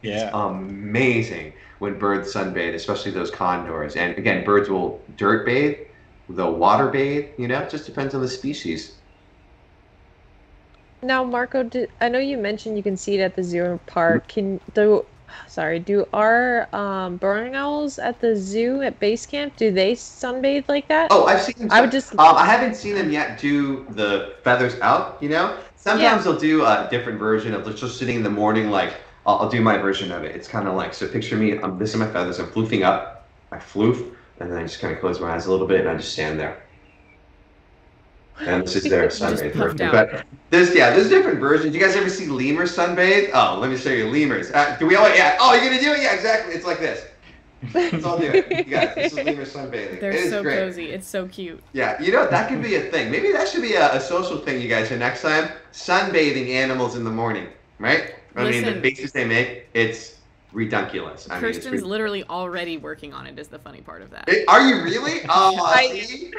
Yeah. It's amazing when birds sunbathe, especially those condors. And again, birds will dirt bathe, they'll water bathe, it just depends on the species. Now, Marco, I know you mentioned you can see it at the zoo and park. Do our burrowing owls at the zoo at base camp, do they sunbathe like that? Oh, I've seen them. I haven't seen them yet do the feathers out, Sometimes they'll do a different version of just sitting in the morning, like, I'll do my version of it. It's kind of like, so picture me, I'm missing my feathers, I'm floofing up, I floof, and then I just kind of close my eyes a little bit and I just stand there. And this is their sunbathe version. But there's different versions. You guys ever see lemurs sunbathe? Oh, let me show you lemurs. Do we all? Yeah. Oh, you're gonna do it? Yeah, exactly. It's like this. Let's all do it. You guys, this is lemur sunbathing. They're so cozy. It's so cute. Yeah, that could be a thing. Maybe that should be a social thing, you guys. So next time, sunbathing animals in the morning, right? I mean, the faces they make, it's redunculous. Kirsten's literally already working on it. Is the funny part of that? Are you really? Oh, see?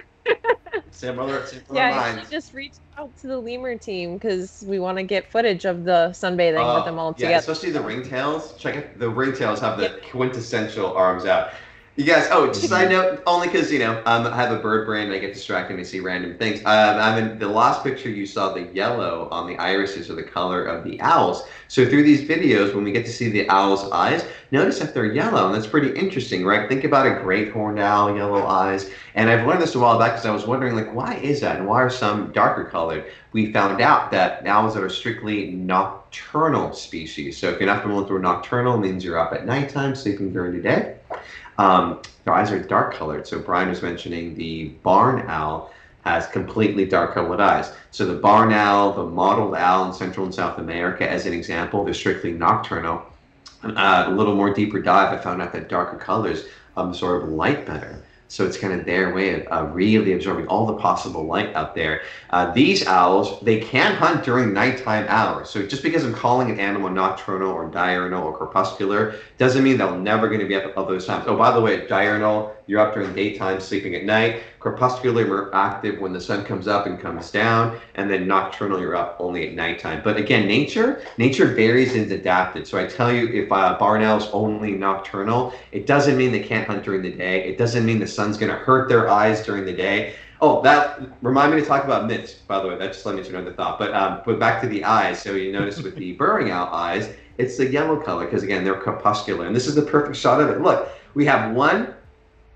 Similar minds. She just reached out to the lemur team because we want to get footage of the sunbathing with them all together. Yeah, especially the ringtails. Check it. The ringtails have the quintessential arms out. You guys, just side note, only because, I have a bird brain and I get distracted and I see random things. The last picture you saw, the yellow on the irises are the color of the owls. So through these videos, when we get to see the owl's eyes, notice that they're yellow, and that's pretty interesting, right? Think about a great horned owl, yellow eyes. And I've learned this a while back because I was wondering, like, why is that? And why are some darker colored? We found out that owls that are strictly nocturnal species. So if you're not familiar with the word nocturnal, it means you're up at nighttime, sleeping during the day. Their eyes are dark colored. So Brian was mentioning the barn owl has completely dark colored eyes. So the barn owl, the mottled owl in Central and South America, as an example, they're strictly nocturnal. A little more deeper dive, I found out that darker colors absorb light better. So it's kind of their way of really absorbing all the possible light out there. These owls, they can hunt during nighttime hours. So just because I'm calling an animal nocturnal or diurnal or crepuscular doesn't mean they're never going to be up at all those times. Oh, by the way, diurnal, you're up during daytime, sleeping at night. Crepuscular, you're active when the sun comes up and comes down. And then nocturnal, you're up only at nighttime. But again, nature varies and is adapted. So I tell you, if a barn owl's only nocturnal, it doesn't mean they can't hunt during the day. It doesn't mean the sun's going to hurt their eyes during the day. Oh, that remind me to talk about myths, by the way. That just led me to another thought. But back to the eyes. So you notice with the burrowing owl eyes, it's the yellow color because, again, they're crepuscular. And this is the perfect shot of it. Look, we have one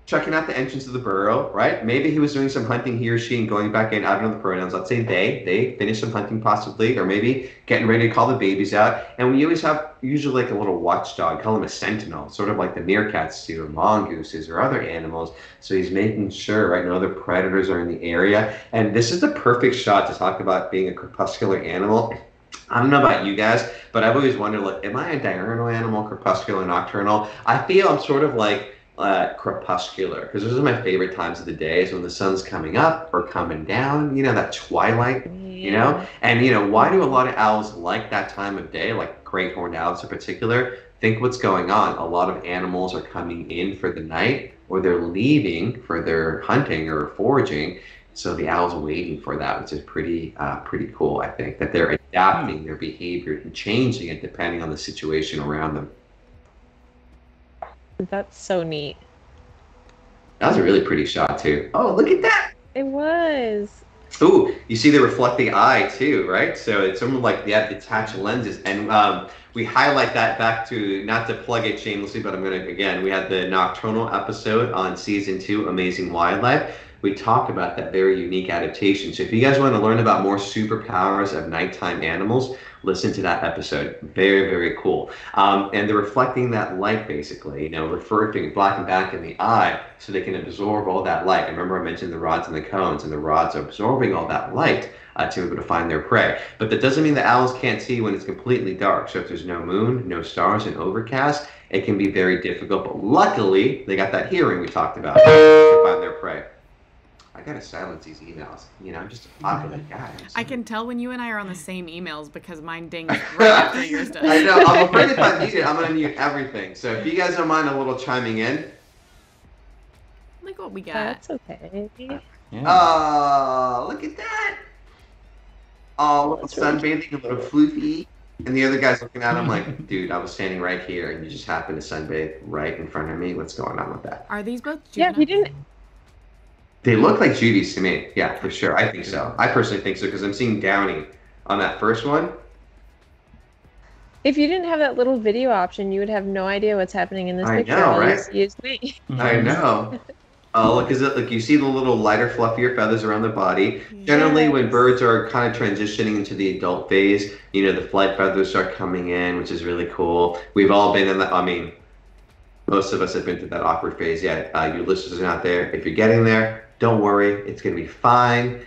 checking out the entrance of the burrow, right? Maybe he was doing some hunting, he or she, and going back in. I don't know the pronouns. Let's say they finished some hunting possibly, or maybe getting ready to call the babies out. And we always have usually like a little watchdog, call him a sentinel, sort of like the meerkats do, or mongooses, or other animals. So he's making sure, right, no other predators are in the area. And this is the perfect shot to talk about being a crepuscular animal. I don't know about you guys, but I've always wondered, like, am I a diurnal animal, crepuscular, nocturnal? I feel I'm sort of like crepuscular, because those are my favorite times of the day, is when the sun's coming up or coming down, you know, that twilight, you know? And, you know, why do a lot of owls like that time of day, like great horned owls in particular? Think what's going on. A lot of animals are coming in for the night, or they're leaving for their hunting or foraging. So the owl's waiting for that, which is pretty cool, I think, that they're adapting their behavior and changing it depending on the situation around them. That's so neat. That was a really pretty shot too. Oh, look at that! It was. Ooh, you see the reflecting eye too, right? So it's almost like they have detached lenses, and we highlight that back to, not to plug it shamelessly, but I'm gonna, again, we had the nocturnal episode on season 2, Amazing Wildlife. We talk about that very unique adaptation. So if you guys want to learn about more superpowers of nighttime animals, listen to that episode. Very, very cool. And they're reflecting that light, basically, you know, reflecting black and back in the eye so they can absorb all that light. Remember I mentioned the rods and the cones, and the rods are absorbing all that light to be able to find their prey. But that doesn't mean the owls can't see when it's completely dark. So if there's no moon, no stars, and overcast, it can be very difficult. But luckily, they got that hearing we talked about to find their prey. I gotta silence these emails. You know, I'm just a popular guy. I can tell when you and I are on the same emails because mine dings right after yours does. I know. I'm afraid if I mute it, I'm gonna mute everything. So if you guys don't mind a little chiming in. Look what we got. That's okay. Yeah. Oh, look at that. Oh, a little sunbathing, a little floofy. And the other guy's looking at him like, dude, I was standing right here and you just happened to sunbathe right in front of me. What's going on with that? Are these both Yeah, juveniles? he didn't. They look like Judy's to me. Yeah, for sure. I think so. I personally think so because I'm seeing Downy on that first one. If you didn't have that little video option, you would have no idea what's happening in this I picture. know, All you right? see is me. I know. Oh, look, is it like you see the little lighter, fluffier feathers around the body? Generally, when birds are kind of transitioning into the adult phase, you know, the flight feathers start coming in, which is really cool. We've all been in that. I mean, most of us have been through that awkward phase yet. You listeners are out there. If you're getting there, don't worry. It's going to be fine.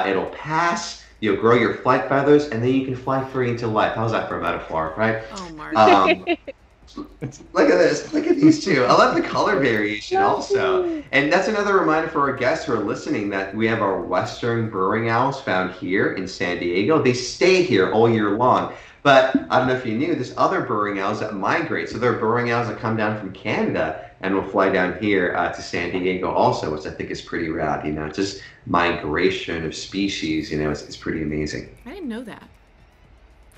It'll pass. You'll grow your flight feathers, and then you can fly free into life. How's that for a metaphor, right? Oh, Mark. Look at this. Look at these two. I love the color variation also. And that's another reminder for our guests who are listening that we have our western burrowing owls found here in San Diego. They stay here all year long. But I don't know if you knew, there's other burrowing owls that migrate. So there are burrowing owls that come down from Canada and will fly down here to San Diego also, which I think is pretty rad. You know, just migration of species, you know, it's pretty amazing. I didn't know that.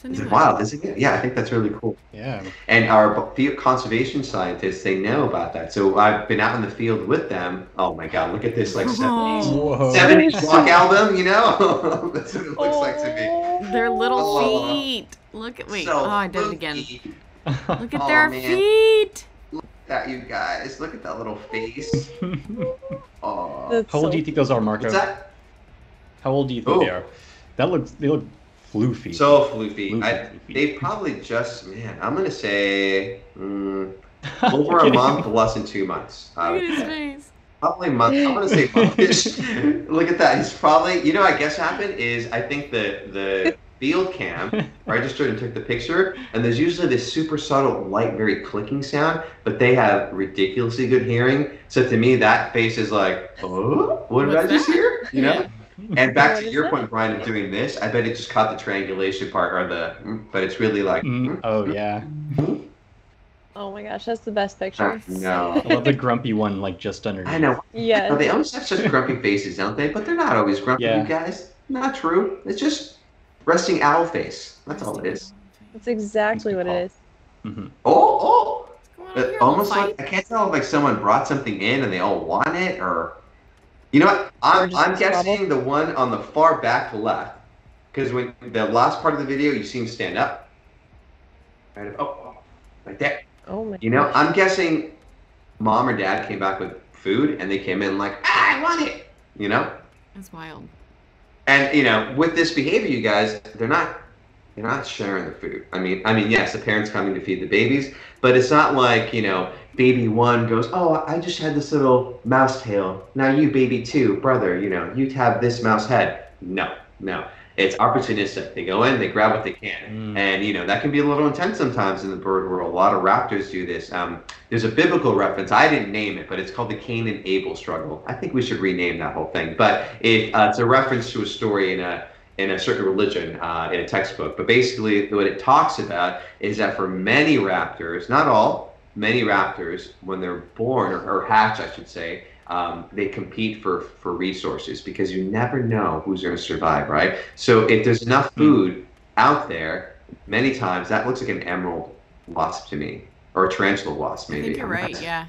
It's wild, isn't it? Yeah, I think that's really cool. Yeah. And our field conservation scientists, they know about that. So I've been out in the field with them. Oh my God, look at this, like 70s rock album, you know? That's what it looks like to me. Their little feet. Look at, wait, So I did it again. fluffy. Look at Oh, their man. feet. Look at that, you guys. Look at that little face. Oh. That's How old so do you think those are, Marco? What's that? How old do you think they are? They look floofy. So floofy. Floofy. They probably just, man, I'm going to say over a month, less than 2 months. Look at his face. Probably month. I'm gonna say month-ish. Look at that. He's probably, you know, I guess happened is I think the field cam registered and took the picture, and there's usually this super subtle, light, very clicking sound, but they have ridiculously good hearing. So to me, that face is like, oh, what did I just hear? You know. And back to your point, Brian, of doing this, I bet it just caught the triangulation part or but it's really like. Oh yeah. Oh my gosh, that's the best picture. No. I love the grumpy one, like just underneath. I know. Yeah. They always have such grumpy faces, don't they? But they're not always grumpy, Yeah. you guys. Not true. It's just resting owl face. That's all it is. That's exactly what it is. Mm-hmm. Oh! What's going on here, Almost little like, I can't tell if like someone brought something in and they all want it, or You know what? just I'm squabble? guessing the one on the far back left, because when the last part of the video, you see him stand up. Right, right there. Oh my You know, gosh. I'm guessing mom or dad came back with food, and they came in like, I want it. You know. That's wild. And you know, with this behavior, you guys, they're not sharing the food. I mean, yes, the parents coming to feed the babies, but it's not like, you know, baby one goes, oh, I just had this little mouse tail. Now you, baby two, brother, you know, you have this mouse head. No. It's opportunistic. They go in, they grab what they can. And, you know, that can be a little intense sometimes in the bird world. A lot of raptors do this. There's a biblical reference. I didn't name it, but it's called the Cain and Abel struggle. I think we should rename that whole thing. But it's a reference to a story in a certain religion in a textbook. But basically what it talks about is that for many raptors, not all, many raptors, when they're born, or hatch, I should say, they compete for resources, because you never know who's going to survive, right? So if there's enough food out there, many times that looks like an emerald wasp to me, or a tarantula wasp, maybe. I think you're right, yeah.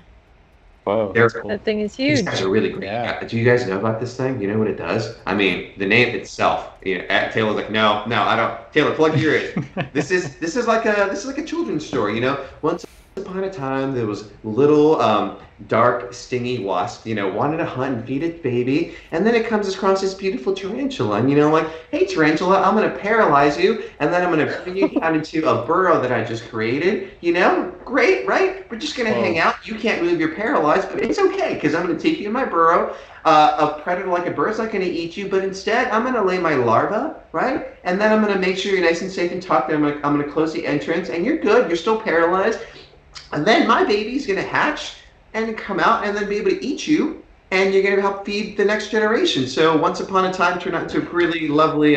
Whoa, They're that's cool. That thing is These huge. guys are really great. Yeah. Do you guys know about this thing? Do you know what it does? I mean, the name itself. You know, Taylor's like, no, I don't. Taylor, plug your ears. This is like a children's story. You know, once upon a time there was little dark stingy wasp, you know, wanted to hunt and feed its baby, and then it comes across this beautiful tarantula, and you know, like, hey tarantula, I'm gonna paralyze you, and then I'm gonna bring you down into a burrow that I just created. You know, great, right? We're just gonna hang out. You can't move, you're paralyzed, but it's okay, because I'm gonna take you in my burrow. A predator like a bird's not gonna eat you, but instead I'm gonna lay my larva, right? And then I'm gonna make sure you're nice and safe and tucked, and I'm gonna close the entrance, and you're good, you're still paralyzed. And then my baby's going to hatch and come out and then be able to eat you, and you're going to help feed the next generation. So once upon a time turned out into a really lovely,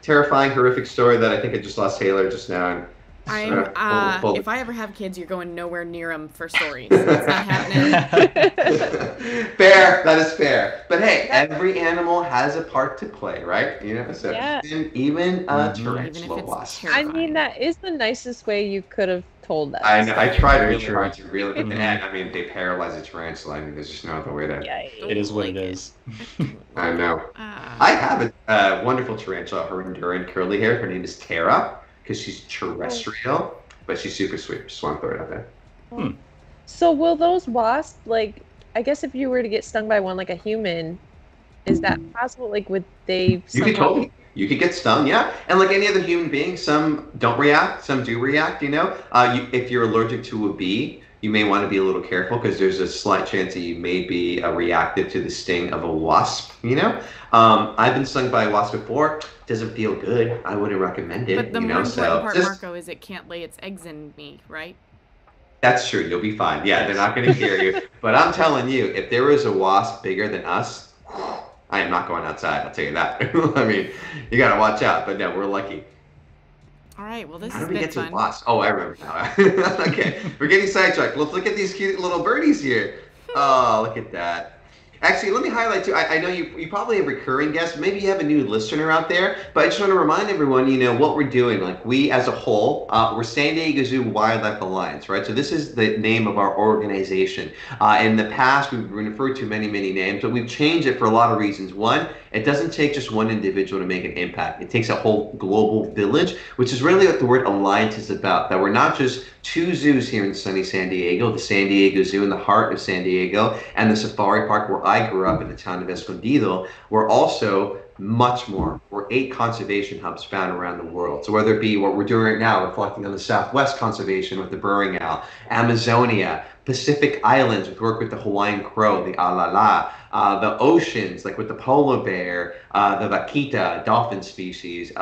terrifying, horrific story that I think I just lost Taylor just now. If I ever have kids, you're going nowhere near them for stories. That's not happening. Fair, that is fair. But hey, every animal has a part to play, right? You know, so Yeah. even a Even if tarantula it's wasp. I terrifying. mean, that is the nicest way you could have told us. I know. I tried Really to reel it in. Mhm. I mean, they paralyze a tarantula. I mean, there's just no other way to. Yikes. It is what it is. I know. I have a wonderful tarantula, her enduring curly hair. Her name is Tara, because she's terrestrial, but she's super sweet. Just want to throw it out there. So will those wasps, like, I guess if you were to get stung by one like a human, is that possible? Like, would they You could get stung, yeah. And like any other human being, some don't react, some do react, you know. If you're allergic to a bee, you may want to be a little careful, because there's a slight chance that you may be reactive to the sting of a wasp, you know. I've been stung by a wasp before. Doesn't feel good. I wouldn't recommend it. But the you more know, important part, just, Marco, is it can't lay its eggs in me, right? That's true. You'll be fine. Yeah, they're not going to hear you. But I'm telling you, if there was a wasp bigger than us, I am not going outside. I'll tell you that. I mean, you got to watch out. But no, we're lucky. All right. Well, this How has did we been get to fun. wasps? Oh, I remember now. Okay, we're getting sidetracked. Let's look at these cute little birdies here. Oh, look at that. Actually, let me highlight too. I know you probably have recurring guests. Maybe you have a new listener out there. But I just want to remind everyone, you know, what we're doing. Like, we as a whole, we're San Diego Zoo Wildlife Alliance, right? So this is the name of our organization. In the past, we've been referred to many names, but we've changed it for a lot of reasons. One, it doesn't take just one individual to make an impact. It takes a whole global village, which is really what the word alliance is about. That we're not just two zoos here in sunny San Diego, the San Diego Zoo in the heart of San Diego, and the safari park where I grew up in the town of Escondido. We're also much more. We're 8 conservation hubs found around the world. So whether it be what we're doing right now, reflecting on the Southwest conservation with the burrowing owl, Amazonia, Pacific Islands with work with the Hawaiian crow, the alala, the oceans, like with the polar bear, the vaquita, dolphin species,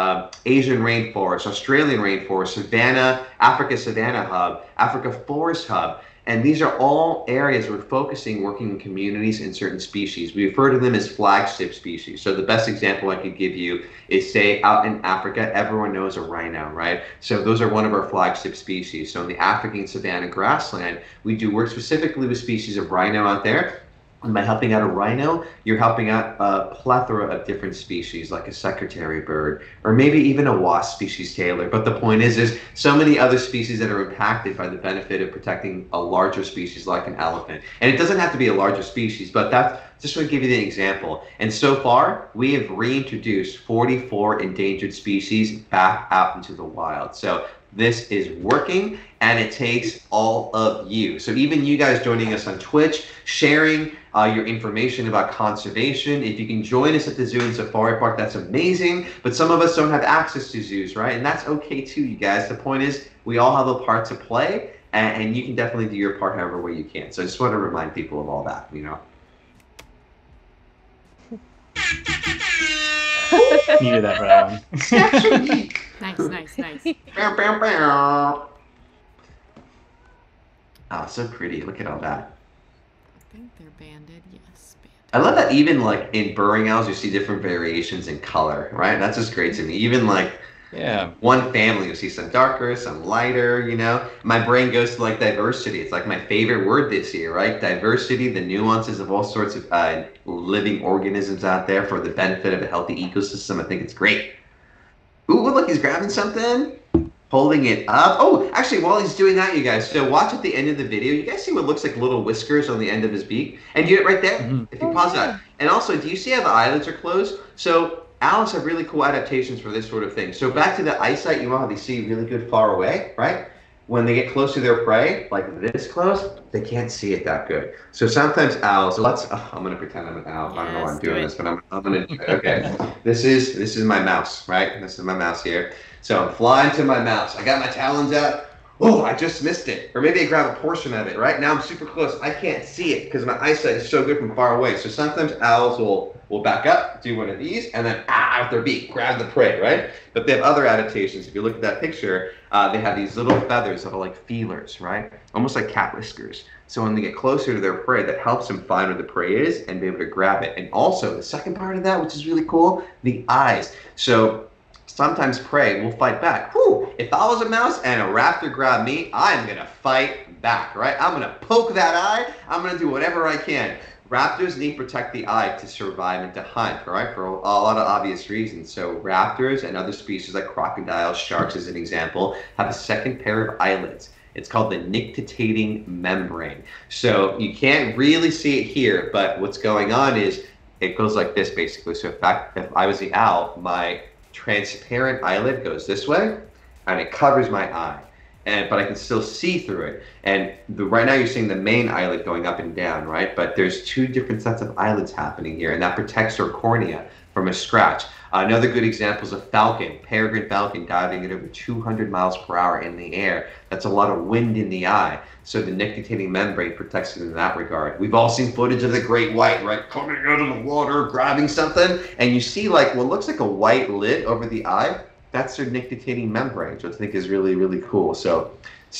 Asian rainforest, Australian rainforest, savanna, Africa Savanna Hub, Africa Forest Hub. And these are all areas we're focusing, working in communities in certain species. We refer to them as flagship species. So the best example I could give you is, say, out in Africa, everyone knows a rhino, right? So those are one of our flagship species. So in the African savanna grassland, we do work specifically with species of rhino out there. And by helping out a rhino, you're helping out a plethora of different species, like a secretary bird, or maybe even a wasp species, Taylor. But the point is, there's so many other species that are impacted by the benefit of protecting a larger species like an elephant. And it doesn't have to be a larger species, but that's just to give you the example. And so far, we have reintroduced 44 endangered species back out into the wild. So this is working, and it takes all of you. So even you guys joining us on Twitch, sharing your information about conservation. If you can join us at the zoo and safari park, that's amazing. But some of us don't have access to zoos, right? And that's okay too, you guys. The point is, we all have a part to play, and you can definitely do your part however way you can. So I just want to remind people of all that, you know. Needed that for that one. Nice. Oh, so pretty. Look at all that. I think they're banded. Yes, banded. I love that even like in burrowing owls, you see different variations in color, right? That's just great to me. Even like one family, you see some darker, some lighter, you know? My brain goes to like diversity. It's like my favorite word this year, right? Diversity, the nuances of all sorts of living organisms out there for the benefit of a healthy ecosystem. I think it's great. Ooh, look, he's grabbing something. Holding it up. Oh, actually, while he's doing that, you guys, so watch at the end of the video. You guys see what looks like little whiskers on the end of his beak? And you get it right there, if you pause that. And also, do you see how the eyelids are closed? So owls have really cool adaptations for this sort of thing. So back to the eyesight, you know how they see really good far away, right? When they get close to their prey, like this close, they can't see it that good. So sometimes owls, I'm gonna pretend I'm an owl. I don't know why I'm doing this, but I'm gonna do it. Okay, this is my mouse, right? This is my mouse here. So I'm flying to my mouse. I got my talons out. Oh, I just missed it. Or maybe I grab a portion of it, right? Now I'm super close. I can't see it because my eyesight is so good from far away. So sometimes owls will back up, do one of these, and then with their beak, grab the prey, right? But they have other adaptations. If you look at that picture, they have these little feathers that are like feelers, right? Almost like cat whiskers. So when they get closer to their prey, that helps them find where the prey is and be able to grab it. And also, the second part of that, which is really cool, the eyes. So sometimes prey will fight back. Whew, if I was a mouse and a raptor grabbed me, I'm gonna fight back, right? I'm gonna poke that eye. I'm gonna do whatever I can. Raptors need to protect the eye to survive and to hunt, right? For a lot of obvious reasons. So raptors and other species like crocodiles, sharks as an example, have a second pair of eyelids. It's called the nictitating membrane. So you can't really see it here, but what's going on is it goes like this basically. So in fact, if I was the owl, my transparent eyelid goes this way and it covers my eye, but I can still see through it. And right now you're seeing the main eyelid going up and down, right? But there's two different sets of eyelids happening here, and that protects your cornea from a scratch. Another good example is a falcon, peregrine falcon, diving at over 200 miles per hour in the air. That's a lot of wind in the eye. So the nictitating membrane protects it in that regard. We've all seen footage of the great white, right? Coming out of the water, grabbing something, and you see like what looks like a white lid over the eye. That's their nictitating membrane, which I think is really, really cool. So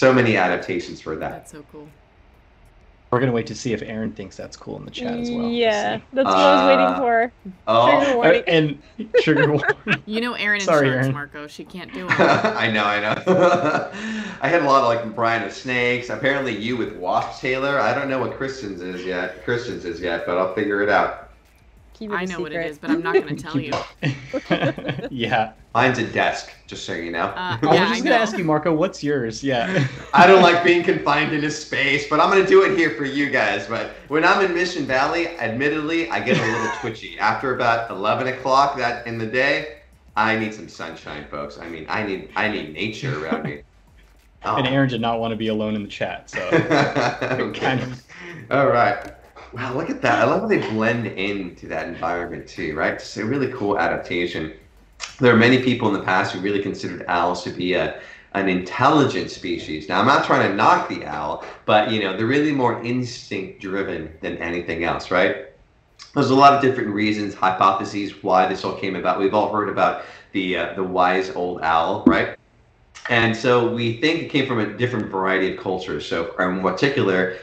many adaptations for that. That's so cool. We're going to wait to see if Aaron thinks that's cool in the chat as well. Yeah, that's what I was waiting for. Oh, and trigger warning. You know Aaron and Sorry, sharks, Aaron. Marco. She can't do it. I know. I had a lot of like Brian with snakes. Apparently you with wasps, Taylor. I don't know what Christians is yet, but I'll figure it out. I know what it is, but I'm not going to tell you. Yeah. Mine's a desk, just so you know. I was just going to ask you, Marco, what's yours? Yeah. I don't like being confined in a space, but I'm going to do it here for you guys. But when I'm in Mission Valley, admittedly, I get a little twitchy. After about 11 o'clock in the day, I need some sunshine, folks. I mean, I need nature around me. Oh. And Aaron did not want to be alone in the chat, so kind of. All right. Wow, look at that. I love how they blend into that environment too, right? It's a really cool adaptation. There are many people in the past who really considered owls to be an intelligent species. Now, I'm not trying to knock the owl, but they're really more instinct driven than anything else, right? There's a lot of different reasons, hypotheses why this all came about. We've all heard about the wise old owl, right? And so we think it came from a different variety of cultures. So in particular,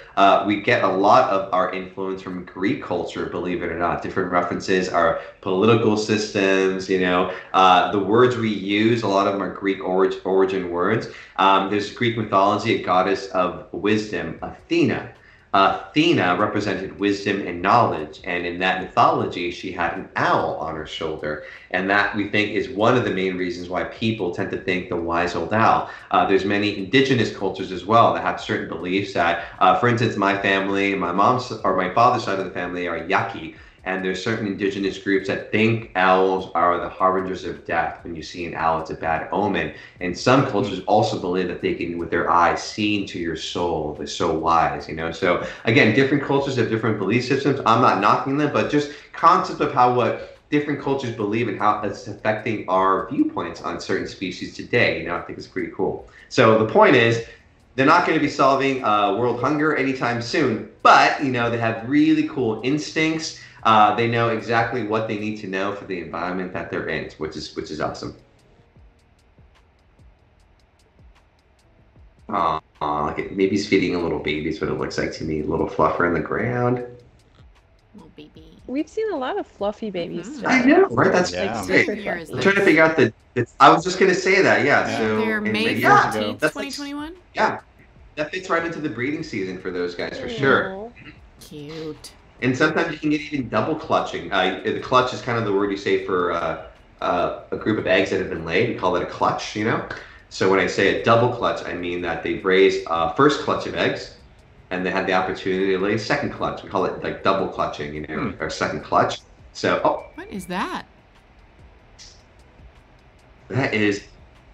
we get a lot of our influence from Greek culture, believe it or not. Different references are political systems, the words we use, a lot of them are Greek origin words. There's Greek mythology, a goddess of wisdom, Athena. Athena represented wisdom and knowledge, and in that mythology, she had an owl on her shoulder, and that we think is one of the main reasons why people tend to think the wise old owl. There's many indigenous cultures as well that have certain beliefs that, for instance, my family, my mom's or my father's side of the family are Yaqui. And there's certain indigenous groups that think owls are the harbingers of death. When you see an owl, it's a bad omen. And some cultures also believe that they can, with their eyes, see into your soul. They're so wise, you know. So again, different cultures have different belief systems. I'm not knocking them, but just concept of how what different cultures believe and how it's affecting our viewpoints on certain species today. You know, I think it's pretty cool. So the point is, they're not going to be solving world hunger anytime soon, but you know, they have really cool instincts. They know exactly what they need to know for the environment that they're in, which is awesome. Maybe he's feeding a little baby is what it looks like to me. A little fluffer in the ground. Little baby. We've seen a lot of fluffy babies. Mhm. I know, right? That's Yeah. great. super Year is fluffy. I'm trying to figure out I was just going to say that, yeah. So They're and May maybe years 15th, ago. That's like, 2021. yeah, that fits right into the breeding season for those guys for sure. Aw. Cute. And sometimes you can get even double clutching. The clutch is kind of the word you say for a group of eggs that have been laid. We call it a clutch, you know? So when I say a double clutch, I mean that they've raised a first clutch of eggs, and they had the opportunity to lay a second clutch. We call it like double clutching, you know, or second clutch. So, What is that? that is,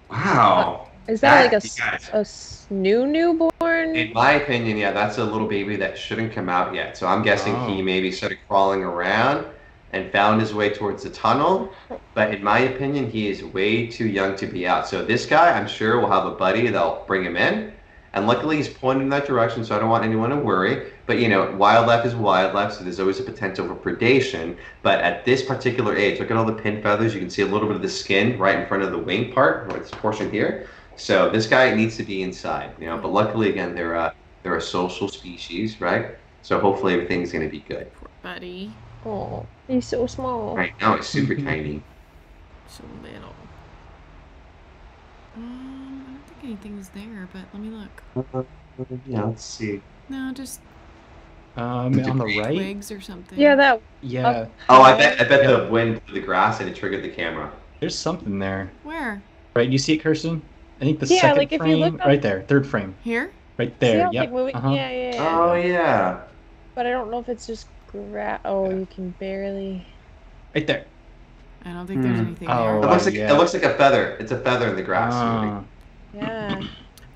wow. Is that like you guys, a newborn? in my opinion, yeah, that's a little baby that shouldn't come out yet. So I'm guessing he maybe started crawling around and found his way towards the tunnel. But in my opinion, he is way too young to be out. So this guy, I'm sure, will have a buddy that'll bring him in. And luckily, he's pointing in that direction, so I don't want anyone to worry. But, you know, wildlife is wildlife, so there's always a potential for predation. But at this particular age, look at all the pin feathers. You can see a little bit of the skin right in front of the wing part, or this portion here. So this guy needs to be inside, you know. But luckily, again, they're a social species, right? So hopefully everything's going to be good. Poor buddy. Oh, he's so small. Right now, it's super tiny. So little. I don't think anything's there, but let me look. Yeah, let's see. No, just On the right? twigs or something. Yeah, that. Yeah. Oh, I bet the wind blew the grass and it triggered the camera. There's something there. Where? Right, you see it, Kirsten? I think the Yeah, second like if you frame, look up- right there, third frame, Here? right See there. how, Yep. like, moving? Uh-huh. Yeah. Oh yeah. But I don't know if it's just grass. Oh, you can barely. Right there. I don't think there's anything Oh, there. yeah. It looks like a feather. It's a feather in the grass. Ah. Yeah.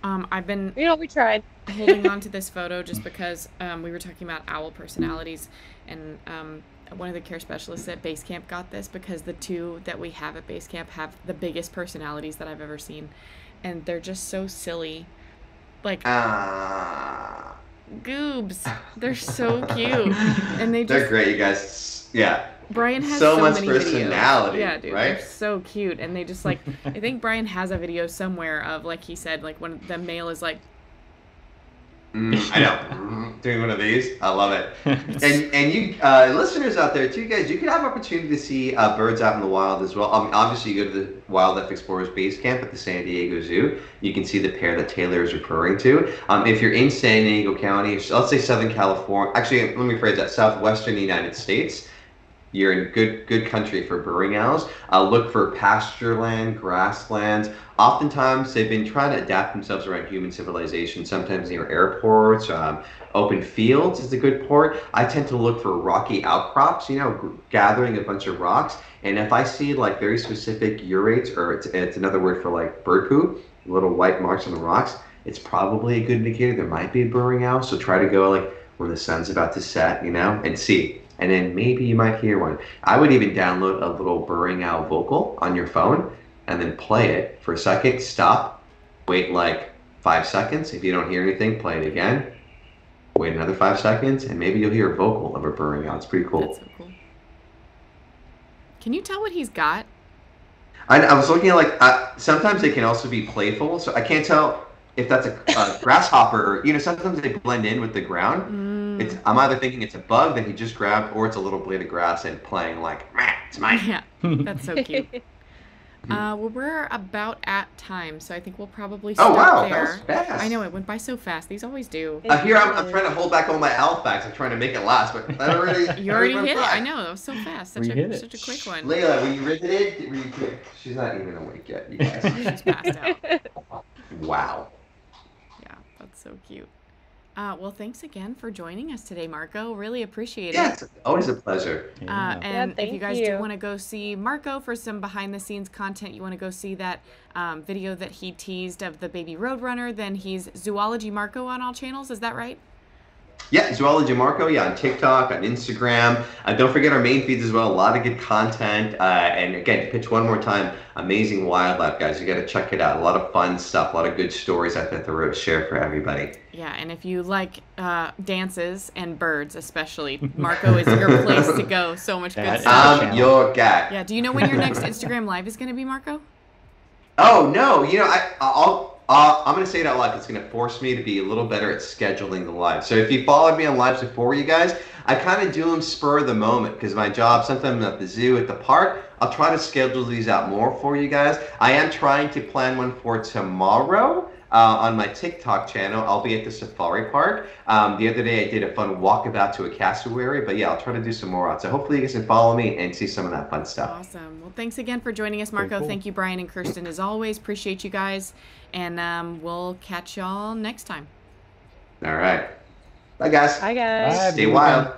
I've been You know, we tried. holding on to this photo just because we were talking about owl personalities, and one of the care specialists at base camp got this because the two that we have at base camp have the biggest personalities that I've ever seen, and they're just so silly, like goobs. They're so cute, and they just They're great, you guys. Yeah. Brian has So so much many personality, videos. Yeah, dude, right? they're so cute, and they just like. I think Brian has a video somewhere of, like he said, like when the male is like. I know. Doing one of these. I love it. And you listeners out there too, guys, you can have opportunity to see birds out in the wild as well. Obviously, you go to the Wildlife Explorers Base Camp at the San Diego Zoo. You can see the pair that Taylor is referring to. If you're in San Diego County, let's say Southern California. Actually, let me phrase that: Southwestern United States. You're in good country for burrowing owls. Look for pasture land, grasslands. Oftentimes, they've been trying to adapt themselves around human civilization, sometimes near airports. Open fields is a good port. I tend to look for rocky outcrops, you know, gathering a bunch of rocks. And if I see like very specific urates, or it's another word for like bird poo, little white marks on the rocks, it's probably a good indicator there might be a burrowing owl. So try to go like when the sun's about to set, you know, and see. And then maybe you might hear one. I would even download a little burrowing owl vocal on your phone and then play it for a second, stop, wait like 5 seconds. If you don't hear anything, play it again, wait another 5 seconds, and maybe you'll hear a vocal of a burrowing owl. It's pretty cool. That's so cool. Can you tell what he's got? I was looking at like, sometimes they can also be playful, so I can't tell if that's a grasshopper or, you know, sometimes they blend in with the ground. I'm either thinking it's a bug that he just grabbed, or it's a little blade of grass and playing like, it's mine. Yeah, that's so cute. Well, we're about at time, so I think we'll probably Oh stop wow, there. that was fast. I know, it went by so fast. These always do. Here I'm trying to hold back all my alpha facts. I'm trying to make it last, but I already. You already hit it. I know, that was so fast. Such a quick one. Layla, were you riveted? She's not even awake yet, you guys. She's passed out. Wow. Yeah, that's so cute. Well, thanks again for joining us today, Marco. Really appreciate it. Yeah, it's always a pleasure. And if you guys thank you. do want to go see Marco for some behind-the-scenes content, you want to go see that video that he teased of the baby Roadrunner, then he's Zoology Marco on all channels. Is that right? Yeah, Zoology Marco, on TikTok, on Instagram. Don't forget our main feeds as well. A lot of good content. And again, to pitch one more time, amazing wildlife, guys. You got to check it out. A lot of fun stuff, a lot of good stories I think to share for everybody. Yeah, and if you like dances and birds especially, Marco is your place to go. So much good stuff. I'm your guy. Yeah, do you know when your next Instagram Live is going to be, Marco? Oh, no. I'm going to say it out loud. It's going to force me to be a little better at scheduling the live. So if you followed me on lives before, you guys, I kind of do them spur of the moment because my job, sometimes at the zoo, at the park, I'll try to schedule these out more for you guys. I am trying to plan one for tomorrow. On my TikTok channel. I'll be at the safari park. The other day I did a fun walkabout to a cassowary, but yeah, I'll try to do some more out. So hopefully you guys can follow me and see some of that fun stuff. Awesome. Well, thanks again for joining us, Marco. Cool. Thank you, Brian and Kirsten, as always. Appreciate you guys. And we'll catch y'all next time. All right. Bye, guys. Bye, guys. Stay wild.